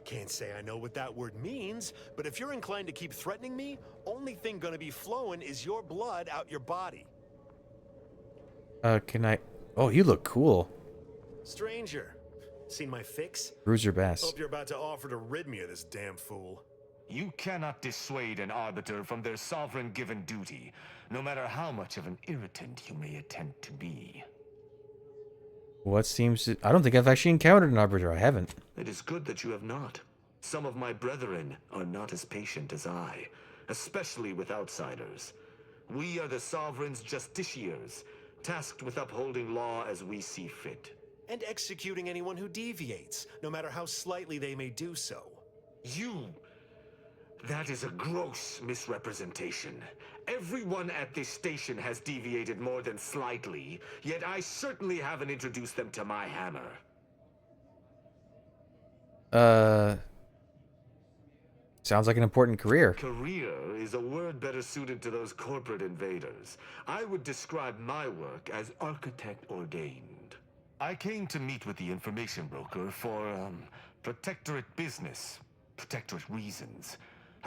[SPEAKER 20] Can't say I know what that word means, but if you're inclined to keep threatening me, only thing gonna be flowing is your blood out your body.
[SPEAKER 1] Can I... Oh, you look cool.
[SPEAKER 20] Stranger, seen my fix?
[SPEAKER 1] Bruiser Bass.
[SPEAKER 20] Hope you're about to offer to rid me of this damn fool.
[SPEAKER 19] You cannot dissuade an arbiter from their sovereign-given duty, no matter how much of an irritant you may attempt to be.
[SPEAKER 1] What seems to... I don't think I've actually encountered an arbiter. I haven't.
[SPEAKER 19] It is good that you have not. Some of my brethren are not as patient as I, especially with outsiders. We are the sovereign's justiciars, tasked with upholding law as we see fit.
[SPEAKER 20] And executing anyone who deviates, no matter how slightly they may do so.
[SPEAKER 19] That is a gross misrepresentation. Everyone at this station has deviated more than slightly, yet I certainly haven't introduced them to my hammer.
[SPEAKER 1] Sounds like an important career.
[SPEAKER 19] Career is a word better suited to those corporate invaders. I would describe my work as architect ordained. I came to meet with the information broker for, protectorate business, protectorate reasons.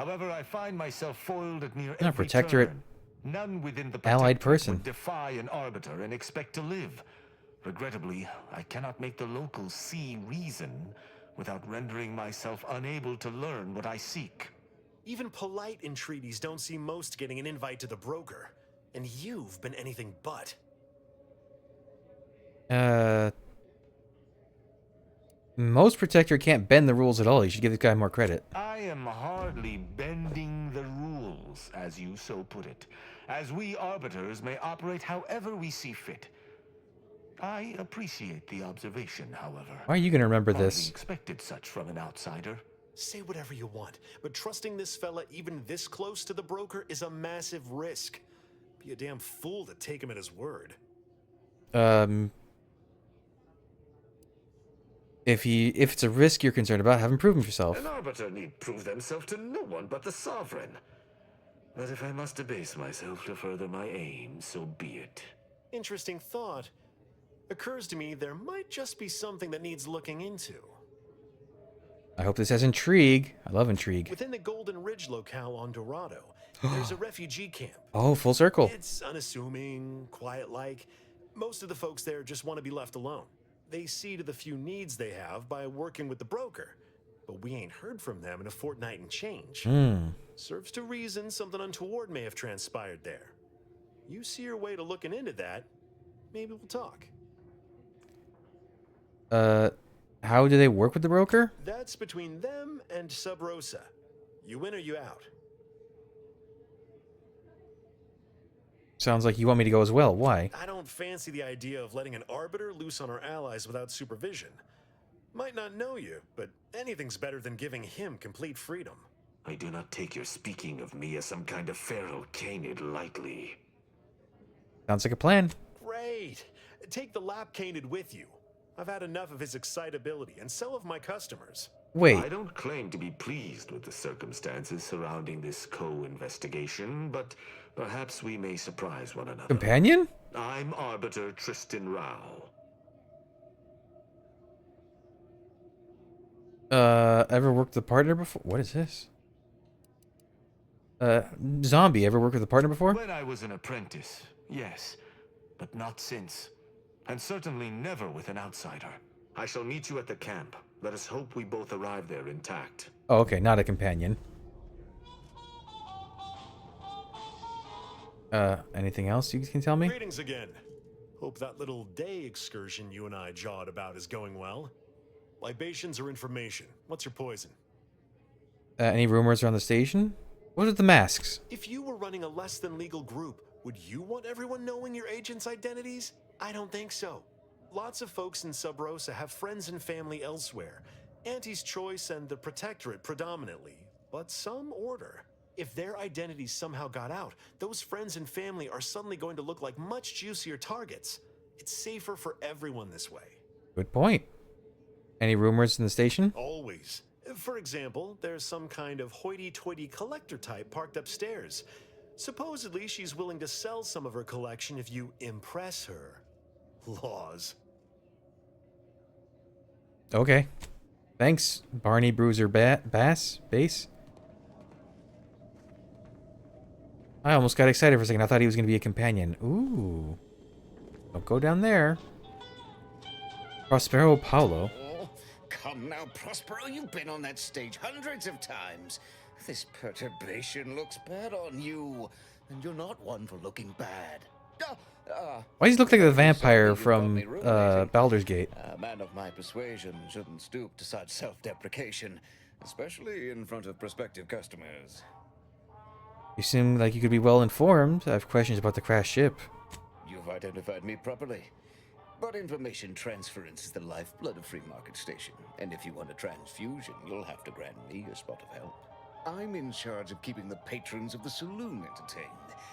[SPEAKER 19] However, I find myself foiled at near
[SPEAKER 1] Not
[SPEAKER 19] every
[SPEAKER 1] Protectorate.
[SPEAKER 19] turn. None within the
[SPEAKER 1] Allied
[SPEAKER 19] Protectorate
[SPEAKER 1] person.
[SPEAKER 19] would defy an arbiter and expect to live. Regrettably, I cannot make the locals see reason without rendering myself unable to learn what I seek.
[SPEAKER 20] Even polite entreaties don't see most getting an invite to the broker. And you've been anything but.
[SPEAKER 1] Most Protector can't bend the rules at all. You should give this guy more credit.
[SPEAKER 19] I am hardly bending the rules, as you so put it, as we arbiters may operate however we see fit. I appreciate the observation, however.
[SPEAKER 1] Why are you going to remember
[SPEAKER 19] Hardly
[SPEAKER 1] this?
[SPEAKER 19] expected such from an outsider.
[SPEAKER 20] Say whatever you want, but trusting this fella even this close to the broker is a massive risk. Be a damn fool to take him at his word.
[SPEAKER 1] If it's a risk you're concerned about, have him prove yourself.
[SPEAKER 19] An arbiter need prove themselves to no one but the sovereign. But if I must debase myself to further my aim, so be it.
[SPEAKER 20] Interesting thought. Occurs to me there might just be something that needs looking into.
[SPEAKER 1] I hope this has intrigue. I love intrigue.
[SPEAKER 20] Within the Golden Ridge locale on Dorado, there's a refugee camp.
[SPEAKER 1] Oh, full circle.
[SPEAKER 20] It's unassuming, quiet-like. Most of the folks there just want to be left alone. They see to the few needs they have by working with the broker. But we ain't heard from them in a fortnight and change. Serves to reason something untoward may have transpired there. You see your way to looking into that, maybe we'll talk.
[SPEAKER 1] How do they work with the broker?
[SPEAKER 20] That's between them and Sub Rosa. You in or you out?
[SPEAKER 1] Sounds like you want me to go as well. Why?
[SPEAKER 20] I don't fancy the idea of letting an arbiter loose on our allies without supervision. Might not know you, but anything's better than giving him complete freedom.
[SPEAKER 19] I do not take your speaking of me as some kind of feral canid lightly.
[SPEAKER 1] Sounds like a plan.
[SPEAKER 20] Great. Take the lap canid with you. I've had enough of his excitability, and so have my customers.
[SPEAKER 1] Wait.
[SPEAKER 19] I don't claim to be pleased with the circumstances surrounding this co-investigation, but perhaps we may surprise one another.
[SPEAKER 1] Companion?
[SPEAKER 19] I'm Arbiter Tristan Rao.
[SPEAKER 1] Ever worked with a partner before? What is this? Zombie, ever worked with a partner before?
[SPEAKER 19] When I was an apprentice, yes, but not since. And certainly never with an outsider. I shall meet you at the camp. Let us hope we both arrive there intact.
[SPEAKER 1] Oh, okay, not a companion. Anything else you can tell me?
[SPEAKER 20] Greetings again. Hope that little day excursion you and I jawed about is going well. Libations or information? What's your poison?
[SPEAKER 1] Any rumors around the station? What are the masks?
[SPEAKER 20] If you were running a less than legal group, would you want everyone knowing your agents' identities? I don't think so. Lots of folks in Sub Rosa have friends and family elsewhere. Auntie's Choice and the Protectorate predominantly, but some order. If their identities somehow got out, those friends and family are suddenly going to look like much juicier targets. It's safer for everyone this way.
[SPEAKER 1] Good point. Any rumors in the station?
[SPEAKER 20] Always. For example, there's some kind of hoity-toity collector type parked upstairs. Supposedly, she's willing to sell some of her collection if you impress her. Laws.
[SPEAKER 1] Okay. Thanks, Barney Bruiser Bass? I almost got excited for a second. I thought he was going to be a companion. Ooh. Don't go down there. Prospero Paulo.
[SPEAKER 3] Oh, come now, Prospero. You've been on that stage hundreds of times. This perturbation looks bad on you. And you're not one for looking bad.
[SPEAKER 1] Why does he look like the vampire from Baldur's Gate?
[SPEAKER 3] A man of my persuasion shouldn't stoop to such self-deprecation, especially in front of prospective customers.
[SPEAKER 1] You seem like you could be well informed. I have questions about the crashed ship.
[SPEAKER 3] You've identified me properly. But information transference is the lifeblood of Free Market Station. And if you want a transfusion, you'll have to grant me a spot of help. I'm in charge of keeping the patrons of the saloon entertained.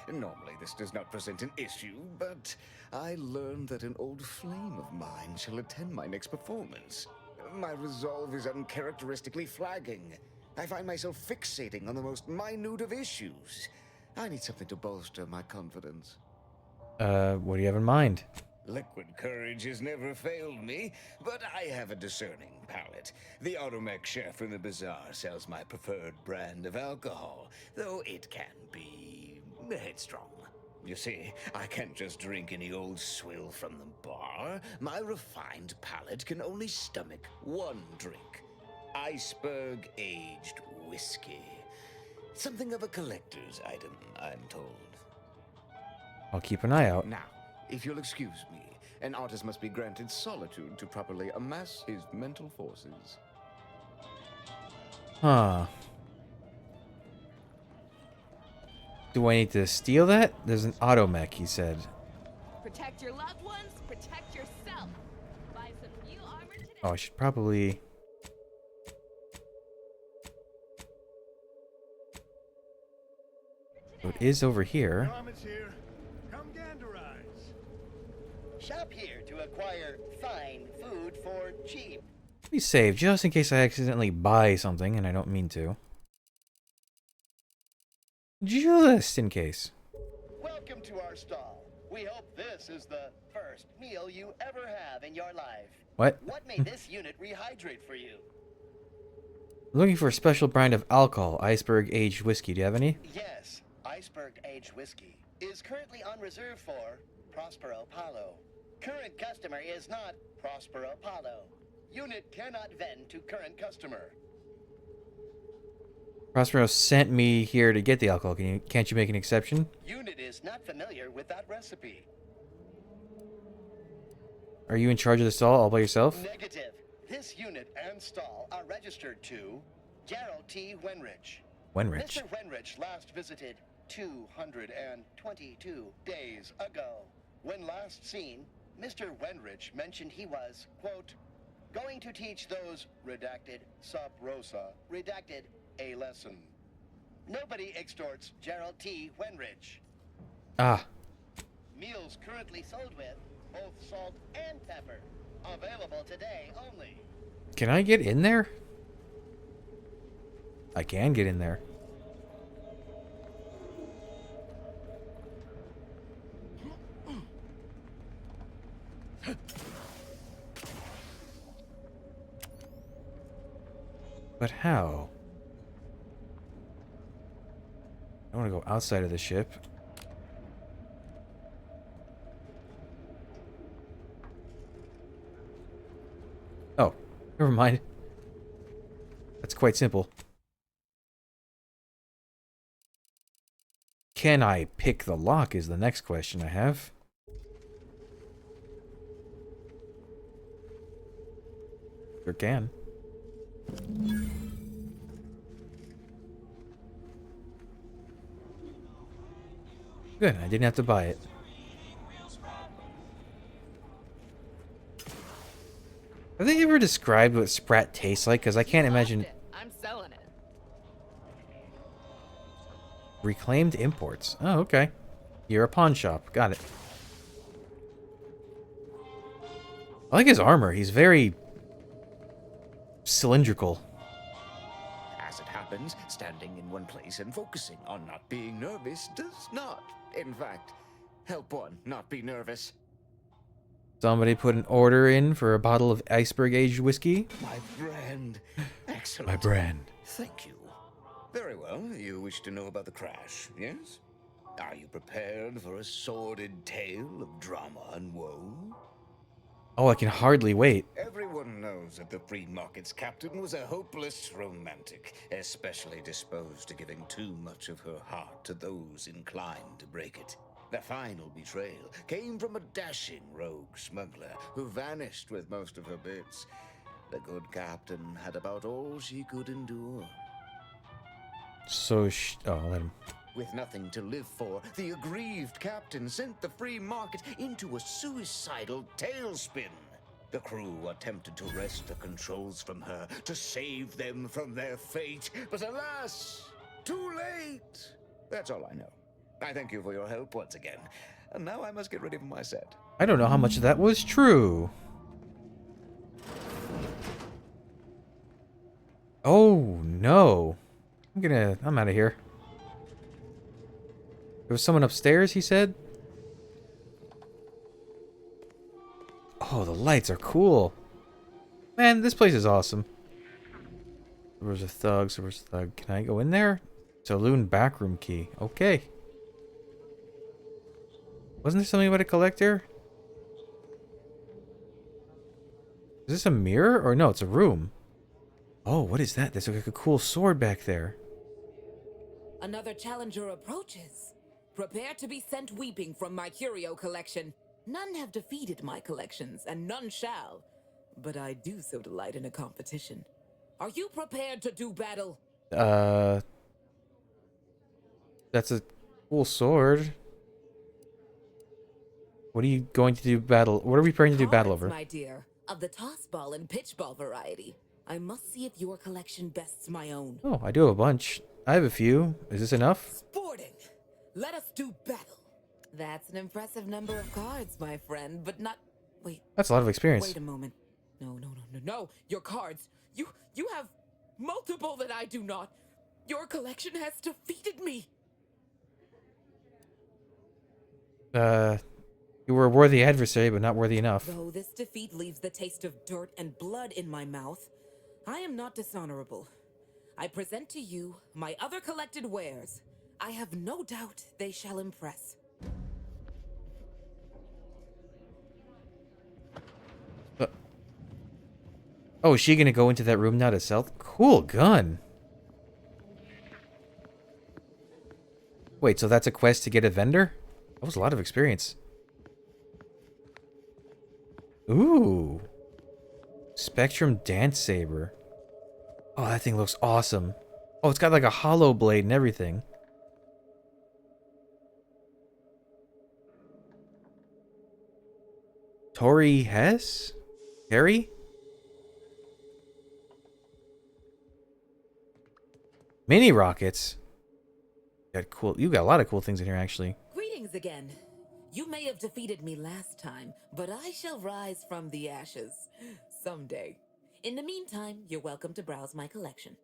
[SPEAKER 3] Normally this does not present an issue, but I learned that an old flame of mine shall attend my next performance. My resolve is uncharacteristically flagging. I find myself fixating on the most minute of issues. I need something to bolster my confidence.
[SPEAKER 1] What do you have in mind?
[SPEAKER 3] Liquid courage has never failed me, but I have a discerning palate. The Automech chef in the bazaar sells my preferred brand of alcohol, though it can be headstrong. You see, I can't just drink any old swill from the bar. My refined palate can only stomach one drink. Iceberg-aged whiskey. Something of a collector's item, I'm told.
[SPEAKER 1] I'll keep an eye out.
[SPEAKER 3] Now, if you'll excuse me, an artist must be granted solitude to properly amass his mental forces.
[SPEAKER 1] Huh. Do I need to steal that? There's an automech, he said.
[SPEAKER 5] Protect your loved ones, protect yourself. Buy some new armor today.
[SPEAKER 1] Oh, I should probably... So it is over here.
[SPEAKER 13] Here. Come ganderize.
[SPEAKER 21] Shop here to acquire fine food for cheap.
[SPEAKER 1] Let me save, just in case I accidentally buy something, and I don't mean to. Just in case.
[SPEAKER 21] Welcome to our stall. We hope this is the first meal you ever have in your life.
[SPEAKER 1] What?
[SPEAKER 21] What made this unit rehydrate for you?
[SPEAKER 1] Looking for a special brand of alcohol, iceberg-aged whiskey. Do you have any?
[SPEAKER 21] Yes, iceberg-aged whiskey is currently on reserve for Prospero Palo. Current customer is not Prospero Palo. Unit cannot vend to current customer.
[SPEAKER 1] Prospero sent me here to get the alcohol. Can't you make an exception?
[SPEAKER 21] Unit is not familiar with that recipe.
[SPEAKER 1] Are you in charge of the stall all by yourself?
[SPEAKER 21] Negative. This unit and stall are registered to Gerald T. Wenrich.
[SPEAKER 1] Wenrich.
[SPEAKER 21] Mr. Wenrich last visited 222 days ago. When last seen, Mr. Wenrich mentioned he was, quote, going to teach those, redacted, sub rosa, redacted, a lesson. Nobody extorts Gerald T. Wenrich.
[SPEAKER 1] Ah.
[SPEAKER 21] Meals currently sold with both salt and pepper. Available today only.
[SPEAKER 1] Can I get in there? I can get in there. But how? I want to go outside of the ship. Oh, never mind. That's quite simple. Can I pick the lock is the next question I have. Sure can. Good, I didn't have to buy it. Have they ever described what Sprat tastes like? Because I can't imagine...
[SPEAKER 5] I'm selling it.
[SPEAKER 1] Reclaimed imports. Oh, okay. You're a pawn shop. Got it. I like his armor. He's very... cylindrical.
[SPEAKER 3] As it happens, standing in one place and focusing on not being nervous does not, in fact, help one not be nervous.
[SPEAKER 1] Somebody put an order in for a bottle of iceberg-aged whiskey.
[SPEAKER 3] My brand. Excellent.
[SPEAKER 1] My brand.
[SPEAKER 3] Thank you. Very well. You wish to know about the crash, yes? Are you prepared for a sordid tale of drama and woe?
[SPEAKER 1] Oh, I can hardly wait.
[SPEAKER 3] Everyone knows that the free market's captain was a hopeless romantic, especially disposed to giving too much of her heart to those inclined to break it. The final betrayal came from a dashing rogue smuggler who vanished with most of her bits. The good captain had about all she could endure.
[SPEAKER 1] So, oh, let him...
[SPEAKER 3] With nothing to live for, the aggrieved captain sent the free market into a suicidal tailspin. The crew attempted to wrest the controls from her to save them from their fate, but alas, too late. That's all I know. I thank you for your help once again, and now I must get ready for my set.
[SPEAKER 1] I don't know how much of that was true. Oh, no. I'm out of here. There was someone upstairs, he said? Oh, the lights are cool. Man, this place is awesome. There was a thug, so there's a thug. Can I go in there? Saloon backroom key. Okay. Wasn't there something about a collector? Is this a mirror? Or no, it's a room. Oh, what is that? There's like a cool sword back there.
[SPEAKER 4] Another challenger approaches. Prepare to be sent weeping from my curio collection. None have defeated my collections, and none shall. But I do so delight in a competition. Are you prepared to do battle?
[SPEAKER 1] That's a cool sword. What are you going to do battle? What are we preparing to do battle over?
[SPEAKER 4] My dear, of the toss ball and pitch ball variety. I must see if your collection bests my own.
[SPEAKER 1] Oh, I do have a bunch. I have a few. Is this enough?
[SPEAKER 4] Sporting. Let us do battle. That's an impressive number of cards, my friend, but not... Wait.
[SPEAKER 1] That's a lot of experience.
[SPEAKER 4] Wait a moment. No. Your cards. You have multiple that I do not. Your collection has defeated me.
[SPEAKER 1] You were a worthy adversary, but not worthy enough.
[SPEAKER 4] Though this defeat leaves the taste of dirt and blood in my mouth, I am not dishonorable. I present to you my other collected wares. I have no doubt they shall impress.
[SPEAKER 1] Oh, is she gonna go into that room now to sell? Cool gun. Wait, so that's a quest to get a vendor? That was a lot of experience. Ooh. Spectrum Dance Saber. Oh, that thing looks awesome. Oh, it's got like a hollow blade and everything. Tori Hess? Harry? Mini rockets. You got a lot of cool things in here, actually.
[SPEAKER 4] Greetings again. You may have defeated me last time, but I shall rise from the ashes someday. In the meantime, you're welcome to browse my collection.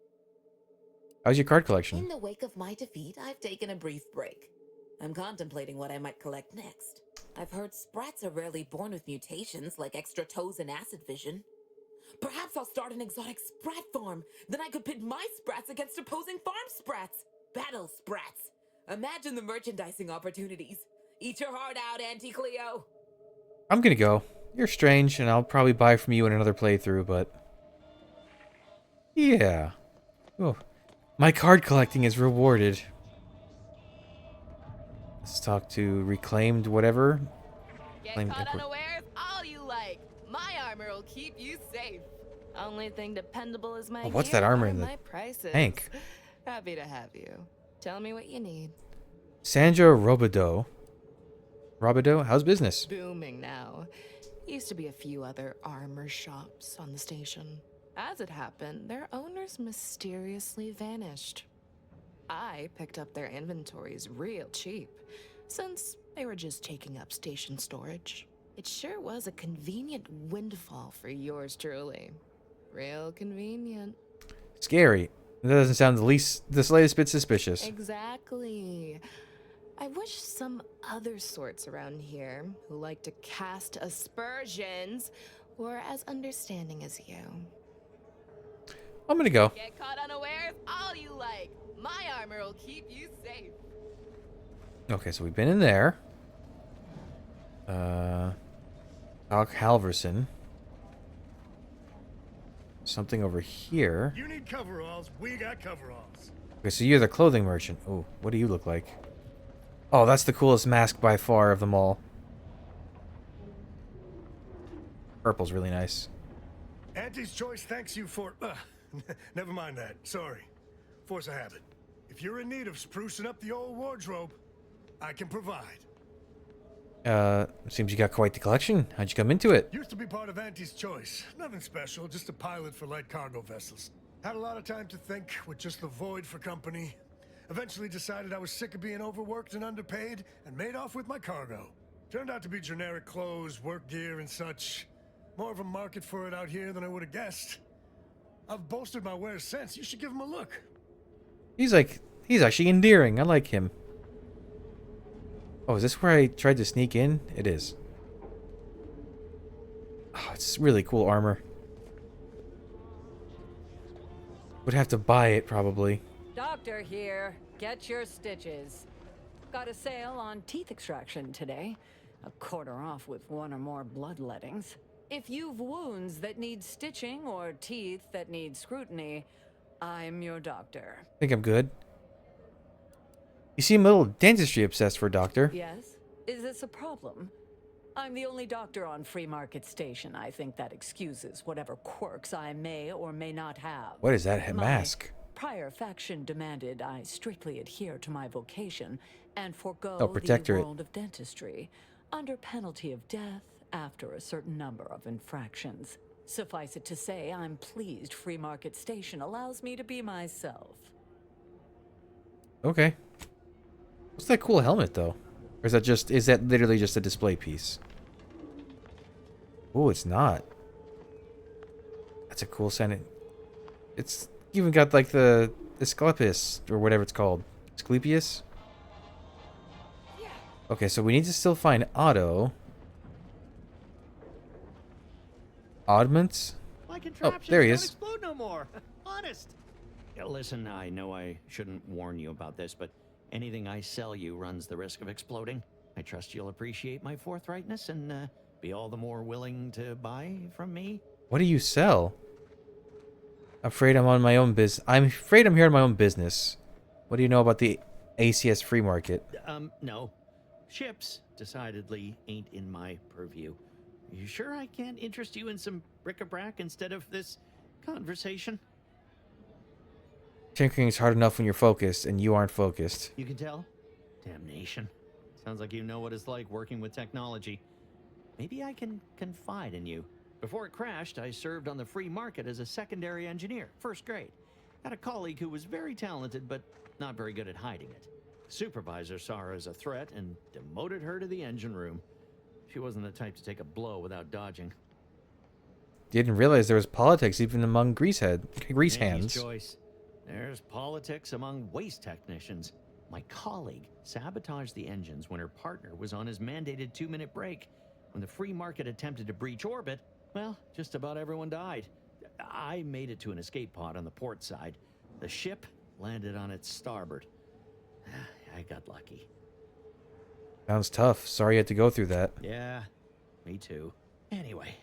[SPEAKER 1] How's your card collection?
[SPEAKER 4] In the wake of my defeat, I've taken a brief break. I'm contemplating what I might collect next. I've heard sprats are rarely born with mutations like extra toes and acid vision. Perhaps I'll start an exotic sprat farm. Then I could pit my sprats against opposing farm sprats. Battle sprats. Imagine the merchandising opportunities. Eat your heart out, Auntie Cleo.
[SPEAKER 1] I'm gonna go. You're strange, and I'll probably buy from you in another playthrough, but... yeah. Oh. My card collecting is rewarded. Let's talk to Reclaimed whatever.
[SPEAKER 5] Get
[SPEAKER 1] Claimed
[SPEAKER 5] caught unawares all you like. My armor will keep you safe. Only thing dependable is my
[SPEAKER 1] Oh, what's
[SPEAKER 5] gear
[SPEAKER 1] that armor
[SPEAKER 5] and
[SPEAKER 1] in the
[SPEAKER 5] my prices.
[SPEAKER 1] tank?
[SPEAKER 5] Happy to have you. Tell me what you need.
[SPEAKER 1] Sandra Robideau. Robideau, how's business?
[SPEAKER 5] Booming now. Used to be a few other armor shops on the station. As it happened, their owners mysteriously vanished. I picked up their inventories real cheap, since they were just taking up station storage. It sure was a convenient windfall for yours truly. Real convenient.
[SPEAKER 1] Scary. That doesn't sound the slightest bit suspicious.
[SPEAKER 5] Exactly. I wish some other sorts around here who like to cast aspersions were as understanding as you.
[SPEAKER 1] I'm gonna go.
[SPEAKER 5] Get caught unawares all you like. My armor will keep you safe.
[SPEAKER 1] Okay, so we've been in there. Doc Halverson. Something over here.
[SPEAKER 13] You need coveralls. We got coveralls.
[SPEAKER 1] Okay, so you're the clothing merchant. Oh, what do you look like? Oh, that's the coolest mask by far of them all. Purple's really nice.
[SPEAKER 13] Auntie's Choice thanks you for... never mind that. Sorry. Force of habit. If you're in need of sprucing up the old wardrobe, I can provide.
[SPEAKER 1] Seems you got quite the collection. How'd you come into it?
[SPEAKER 13] Used to be part of Auntie's Choice. Nothing special, just a pilot for light cargo vessels. Had a lot of time to think with just the void for company. Eventually decided I was sick of being overworked and underpaid and made off with my cargo. Turned out to be generic clothes, work gear, and such. More of a market for it out here than I would have guessed. I've bolstered my wares since. You should give him a look.
[SPEAKER 1] He's actually endearing. I like him. Oh, is this where I tried to sneak in? It is. it's really cool armor. Would have to buy it, probably.
[SPEAKER 6] Doctor here. Get your stitches. Got a sale on teeth extraction today. A quarter off with one or more bloodlettings. If you've wounds that need stitching or teeth that need scrutiny, I'm your doctor.
[SPEAKER 1] I think I'm good. You seem a little dentistry obsessed for a doctor.
[SPEAKER 6] Yes? Is this a problem? I'm the only doctor on Free Market Station. I think that excuses whatever quirks I may or may not have.
[SPEAKER 1] What is that mask?
[SPEAKER 6] Prior faction demanded I strictly adhere to my vocation and forego
[SPEAKER 1] Oh,
[SPEAKER 6] the
[SPEAKER 1] protectorate.
[SPEAKER 6] world of dentistry under penalty of death after a certain number of infractions. Suffice it to say, I'm pleased Free Market Station allows me to be myself.
[SPEAKER 1] Okay. What's that cool helmet, though? Or is that literally just a display piece? Oh, it's not. That's a cool sounding. It's even got like the Asclepius or whatever it's called. Asclepius? Okay, so we need to still find Otto. Oddments?
[SPEAKER 22] My
[SPEAKER 1] Oh, there he
[SPEAKER 22] don't
[SPEAKER 1] is.
[SPEAKER 22] explode no more. Honest. Yeah, listen, I know I shouldn't warn you about this, but anything I sell you runs the risk of exploding. I trust you'll appreciate my forthrightness and be all the more willing to buy from me.
[SPEAKER 1] What do you sell? I'm afraid I'm on my own business. I'm afraid I'm here on my own business. What do you know about the ACS free market?
[SPEAKER 22] No. Ships decidedly ain't in my purview. You sure I can't interest you in some bric-a-brac instead of this conversation?
[SPEAKER 1] Tinkering is hard enough when you're focused, and you aren't focused.
[SPEAKER 22] You can tell? Damnation. Sounds like you know what it's like working with technology. Maybe I can confide in you. Before it crashed, I served on the free market as a secondary engineer, first grade. Had a colleague who was very talented, but not very good at hiding it. Supervisor saw her as a threat and demoted her to the engine room. She wasn't the type to take a blow without dodging.
[SPEAKER 1] Didn't realize there was politics even among grease
[SPEAKER 22] Yankees'
[SPEAKER 1] hands.
[SPEAKER 22] choice. There's politics among waste technicians. My colleague sabotaged the engines when her partner was on his mandated 2-minute break. When the free market attempted to breach orbit, well, just about everyone died. I made it to an escape pod on the port side. The ship landed on its starboard. I got lucky.
[SPEAKER 1] Sounds tough. Sorry you had to go through that.
[SPEAKER 22] Yeah, me too. Anyway,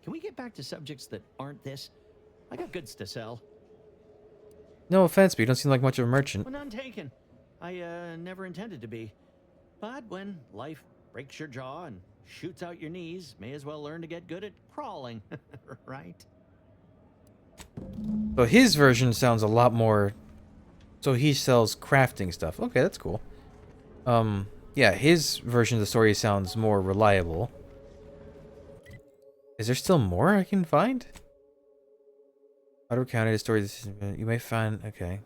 [SPEAKER 22] can we get back to subjects that aren't this? I got goods to sell.
[SPEAKER 1] No offense, but you don't seem like much of a merchant.
[SPEAKER 22] Well, none taken. I never intended to be. But when life breaks your jaw and shoots out your knees, may as well learn to get good at crawling, right?
[SPEAKER 1] So his version sounds a lot more... So he sells crafting stuff. Okay, that's cool. Yeah, his version of the story sounds more reliable. Is there still more I can find? Auto counted story. You may find... Okay.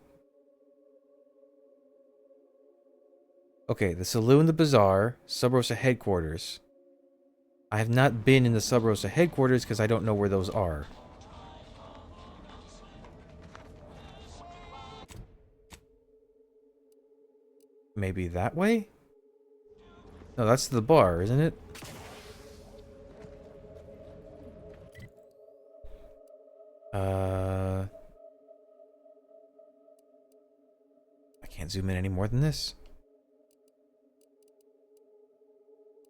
[SPEAKER 1] Okay, the saloon, the bazaar, Sub Rosa headquarters. I have not been in the Sub Rosa headquarters because I don't know where those are. Maybe that way? No, that's the bar, isn't it? I can't zoom in any more than this.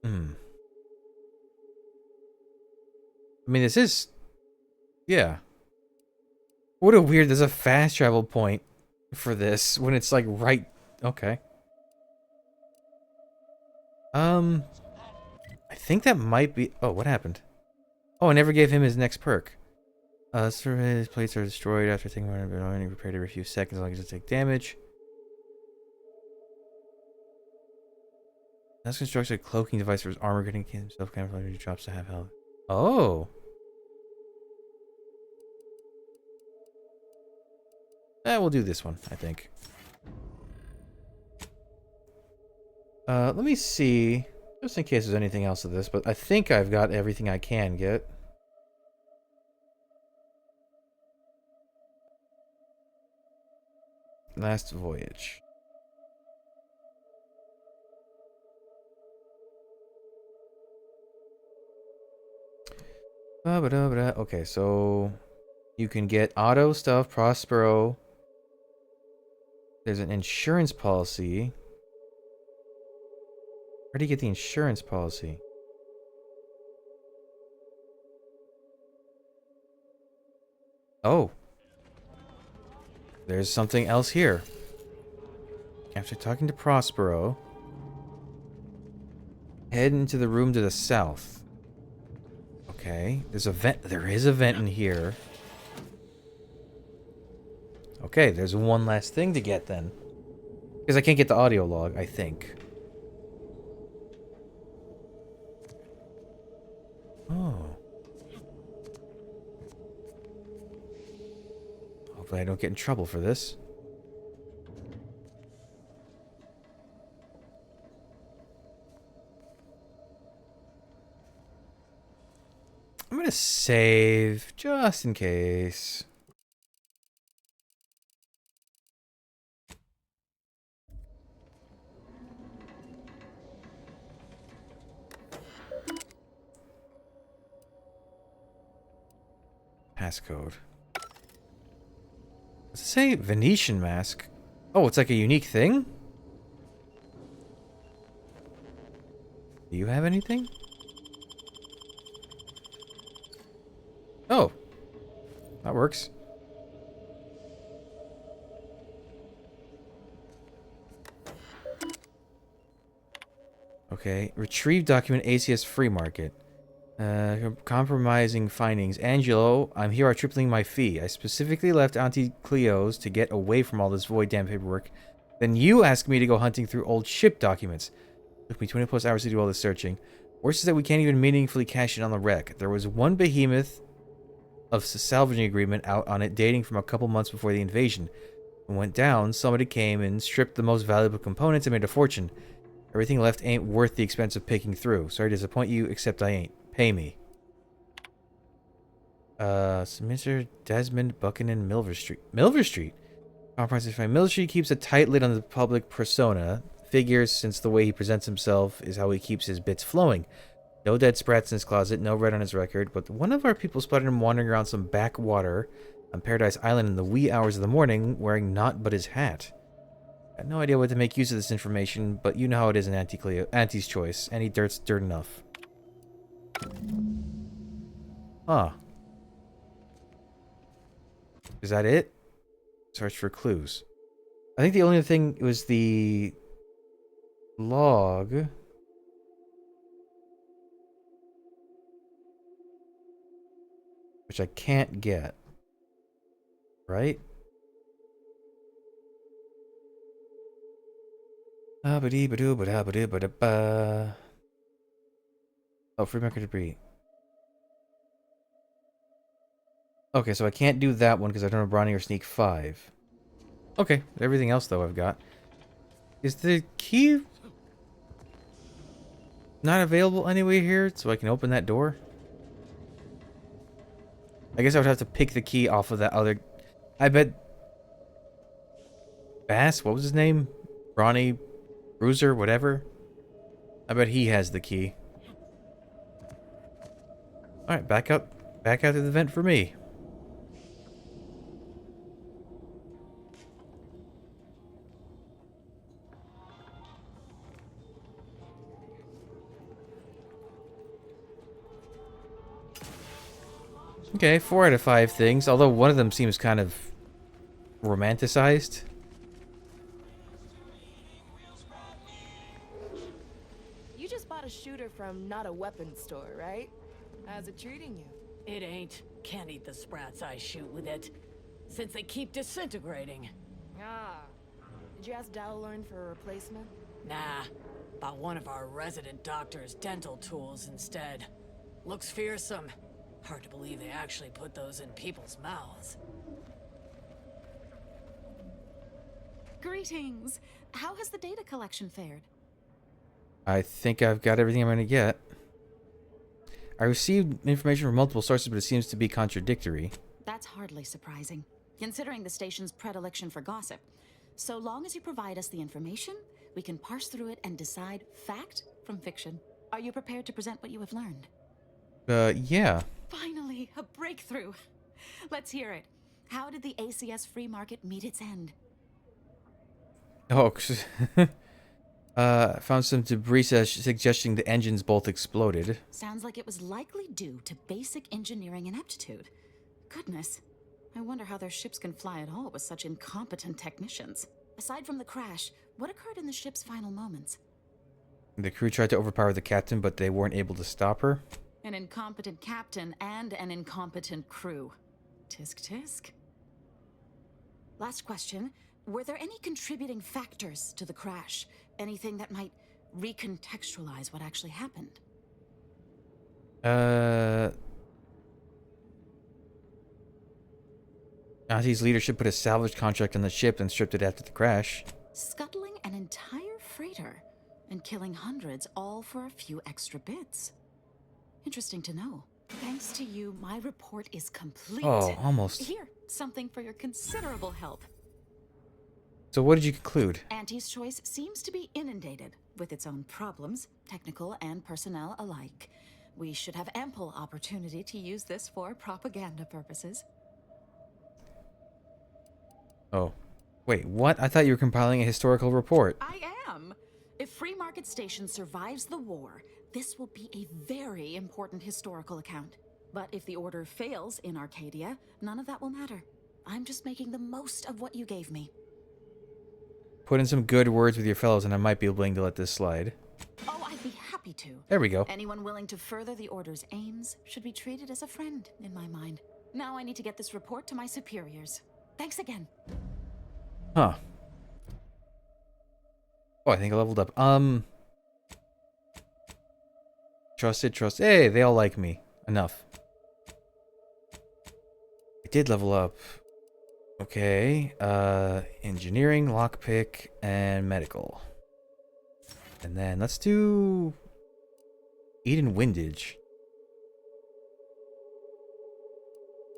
[SPEAKER 1] I mean, this is... Yeah. What a weird... There's a fast travel point for this when it's like right... Okay. I think that might be... Oh, what happened? Oh, I never gave him his next perk. His plates are destroyed after taking one, but only repaired every few seconds as long as it take damage. That's constructed a cloaking device for his armor, getting himself camouflage he drops to half health. Oh. We'll do this one, I think. Let me see, just in case there's anything else to this, but I think I've got everything I can get. Last voyage. Okay, so you can get auto stuff, Prospero. There's an insurance policy. Where do you get the insurance policy? Oh. There's something else here. After talking to Prospero, head into the room to the south. Okay, there's a vent. There is a vent in here. Okay, there's one last thing to get then. Because I can't get the audio log, I think. Oh. Hopefully I don't get in trouble for this. I'm gonna save just in case. Passcode. Does it say Venetian mask? Oh, it's like a unique thing? Do you have anything? Oh. That works. Okay. Retrieve document ACS Free Market. Compromising findings. Angelo, I'm here tripling my fee. I specifically left Auntie Cleo's to get away from all this void damn paperwork. Then you asked me to go hunting through old ship documents. Took me 20 plus hours to do all this searching. Worse is that we can't even meaningfully cash in on the wreck. There was one behemoth of salvaging agreement out on it dating from a couple months before the invasion. When it went down, somebody came and stripped the most valuable components and made a fortune. Everything left ain't worth the expense of picking through. Sorry to disappoint you, except I ain't. Pay me. Mr. Desmond Buchanan, Milver Street. Milver Street? Compromising fine. Milver Street keeps a tight lid on the public persona. Figures, since the way he presents himself is how he keeps his bits flowing. No dead sprats in his closet, no red on his record, but one of our people spotted him wandering around some backwater on Paradise Island in the wee hours of the morning, wearing naught but his hat. I had no idea what to make use of this information, but you know how it is in Auntie's choice. Any dirt's dirt enough. Huh. Is that it? Search for clues. I think the only thing was the log. Which I can't get. Right? Oh, free market debris. Okay, so I can't do that one because I don't have Brawny or Sneak 5. Okay, everything else though I've got. Is the key not available anywhere here so I can open that door? I guess I would have to pick the key off of that other... I bet... Bass? What was his name? Brawny? Bruiser? Whatever? I bet he has the key. Alright, back out to the vent for me. Okay, 4 out of 5 things, although one of them seems kind of romanticized.
[SPEAKER 5] You just bought a shooter from not a weapons store, right? How's it treating you?
[SPEAKER 6] It ain't. Can't eat the sprats I shoot with it. Since they keep disintegrating.
[SPEAKER 5] Ah. Did you ask Dallorn for a replacement?
[SPEAKER 6] Nah. Bought one of our resident doctor's dental tools instead. Looks fearsome. Hard to believe they actually put those in people's mouths.
[SPEAKER 17] Greetings. How has the data collection fared?
[SPEAKER 1] I think I've got everything I'm going to get. I received information from multiple sources, but it seems to be contradictory.
[SPEAKER 17] That's hardly surprising, considering the station's predilection for gossip. So long as you provide us the information, we can parse through it and decide fact from fiction. Are you prepared to present what you have learned?
[SPEAKER 1] Yeah.
[SPEAKER 17] Finally, a breakthrough. Let's hear it. How did the ACS free market meet its end?
[SPEAKER 1] Oh, found some debris suggesting the engines both exploded.
[SPEAKER 17] Sounds like it was likely due to basic engineering ineptitude. Goodness. I wonder how their ships can fly at all with such incompetent technicians. Aside from the crash, what occurred in the ship's final moments?
[SPEAKER 1] The crew tried to overpower the captain, but they weren't able to stop her.
[SPEAKER 17] An incompetent captain and an incompetent crew. Tisk tisk. Last question. Were there any contributing factors to the crash? Anything that might recontextualize what actually happened?
[SPEAKER 1] Nazi's leadership put a salvage contract on the ship and stripped it after the crash.
[SPEAKER 17] Scuttling an entire freighter and killing hundreds, all for a few extra bits. Interesting to know. Thanks to you, my report is complete.
[SPEAKER 1] Oh, almost.
[SPEAKER 17] Here, something for your considerable help.
[SPEAKER 1] So what did you conclude?
[SPEAKER 17] Auntie's Choice seems to be inundated with its own problems, technical and personnel alike. We should have ample opportunity to use this for propaganda purposes.
[SPEAKER 1] Oh. Wait, what? I thought you were compiling a historical report.
[SPEAKER 17] I am. If Free Market Station survives the war, this will be a very important historical account. But if the order fails in Arcadia, none of that will matter. I'm just making the most of what you gave me.
[SPEAKER 1] Put in some good words with your fellows and I might be willing to let this slide.
[SPEAKER 17] Oh, I'd be happy to.
[SPEAKER 1] There we go.
[SPEAKER 17] Anyone willing to further the order's aims should be treated as a friend, in my mind. Now I need to get this report to my superiors. Thanks again.
[SPEAKER 1] Huh. Oh, I think I leveled up. Trusted, trust. Hey, they all like me. Enough. I did level up. Okay. Engineering, lockpick, and medical. And then let's do Eden Windage.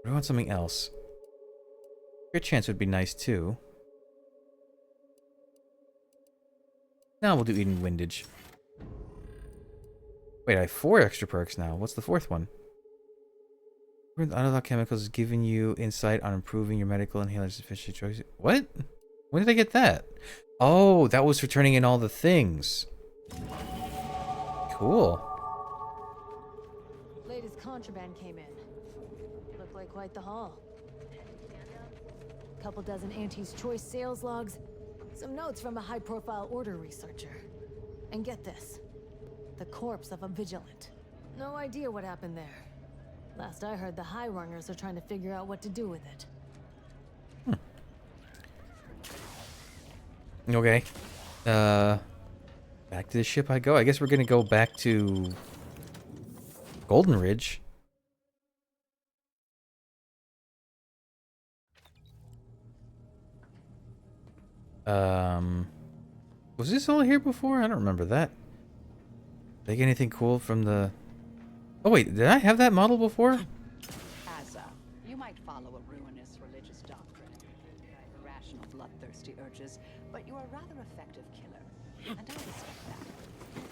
[SPEAKER 1] I want something else. Crit chance would be nice too. Now we'll do Eden Windage. Wait, I have 4 extra perks now. What's the 4th one? Unlock chemicals is giving you insight on improving your medical inhaler sufficient choice. What? When did I get that? Oh, that was for turning in all the things. Cool.
[SPEAKER 6] Latest contraband came in. Looked like quite the haul. Couple dozen Auntie's Choice sales logs, some notes from a high-profile order researcher. And get this, the corpse of a vigilant. No idea what happened there. Last I heard, the High Rungers are trying to figure out what to do with it.
[SPEAKER 1] Okay. Back to the ship I go. I guess we're gonna go back to Golden Ridge. Was this all here before? I don't remember that. Did I get anything cool from the... Oh wait, did I have that model before?
[SPEAKER 7] Asa, you might follow a ruinous religious doctrine, irrational bloodthirsty urges, but you are a rather effective killer, and I respect that.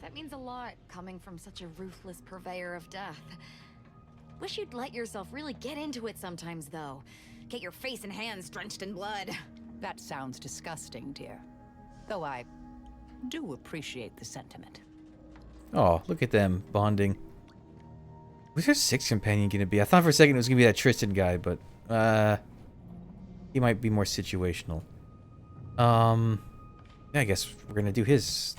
[SPEAKER 2] That means a lot, coming from such a ruthless purveyor of death. Wish you'd let yourself really get into it sometimes, though. Get your face and hands drenched in blood.
[SPEAKER 7] That sounds disgusting, dear. Though I do appreciate the sentiment.
[SPEAKER 1] Oh, look at them bonding. Who's our 6th companion gonna be? I thought for a second it was gonna be that Tristan guy, but he might be more situational. Yeah, I guess we're gonna do his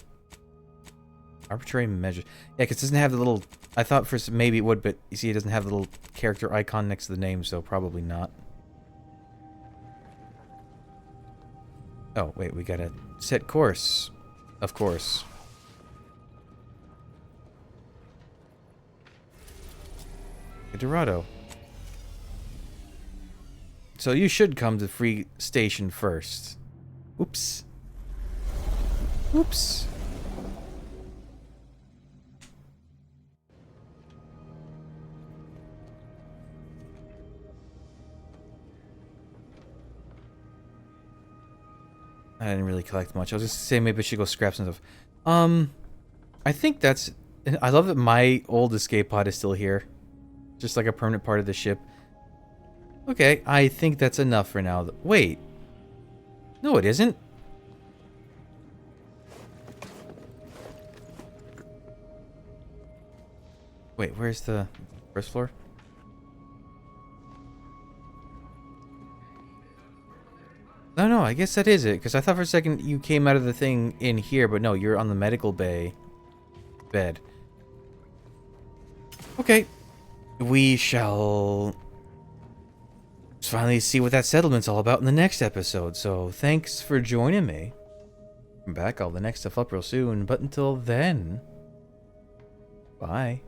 [SPEAKER 1] arbitrary measure. Yeah, because it doesn't have the little... I thought for maybe it would, but you see it doesn't have the little character icon next to the name, so probably not. Oh, wait, we gotta set course. Of course. Dorado. So you should come to Free Station first. Oops. Oops. I didn't really collect much. I was just saying maybe I should go scrap some stuff. I think that's And I love that my old escape pod is still here. Just like a permanent part of the ship. Okay, I think that's enough for now. Wait. No, it isn't. Wait, where's the first floor? No, I guess that is it. Because I thought for a second you came out of the thing in here. But no, you're on the medical bay bed. Okay. We shall finally see what that settlement's all about in the next episode. So thanks for joining me. I'm back. All the next stuff up real soon. But until then, bye.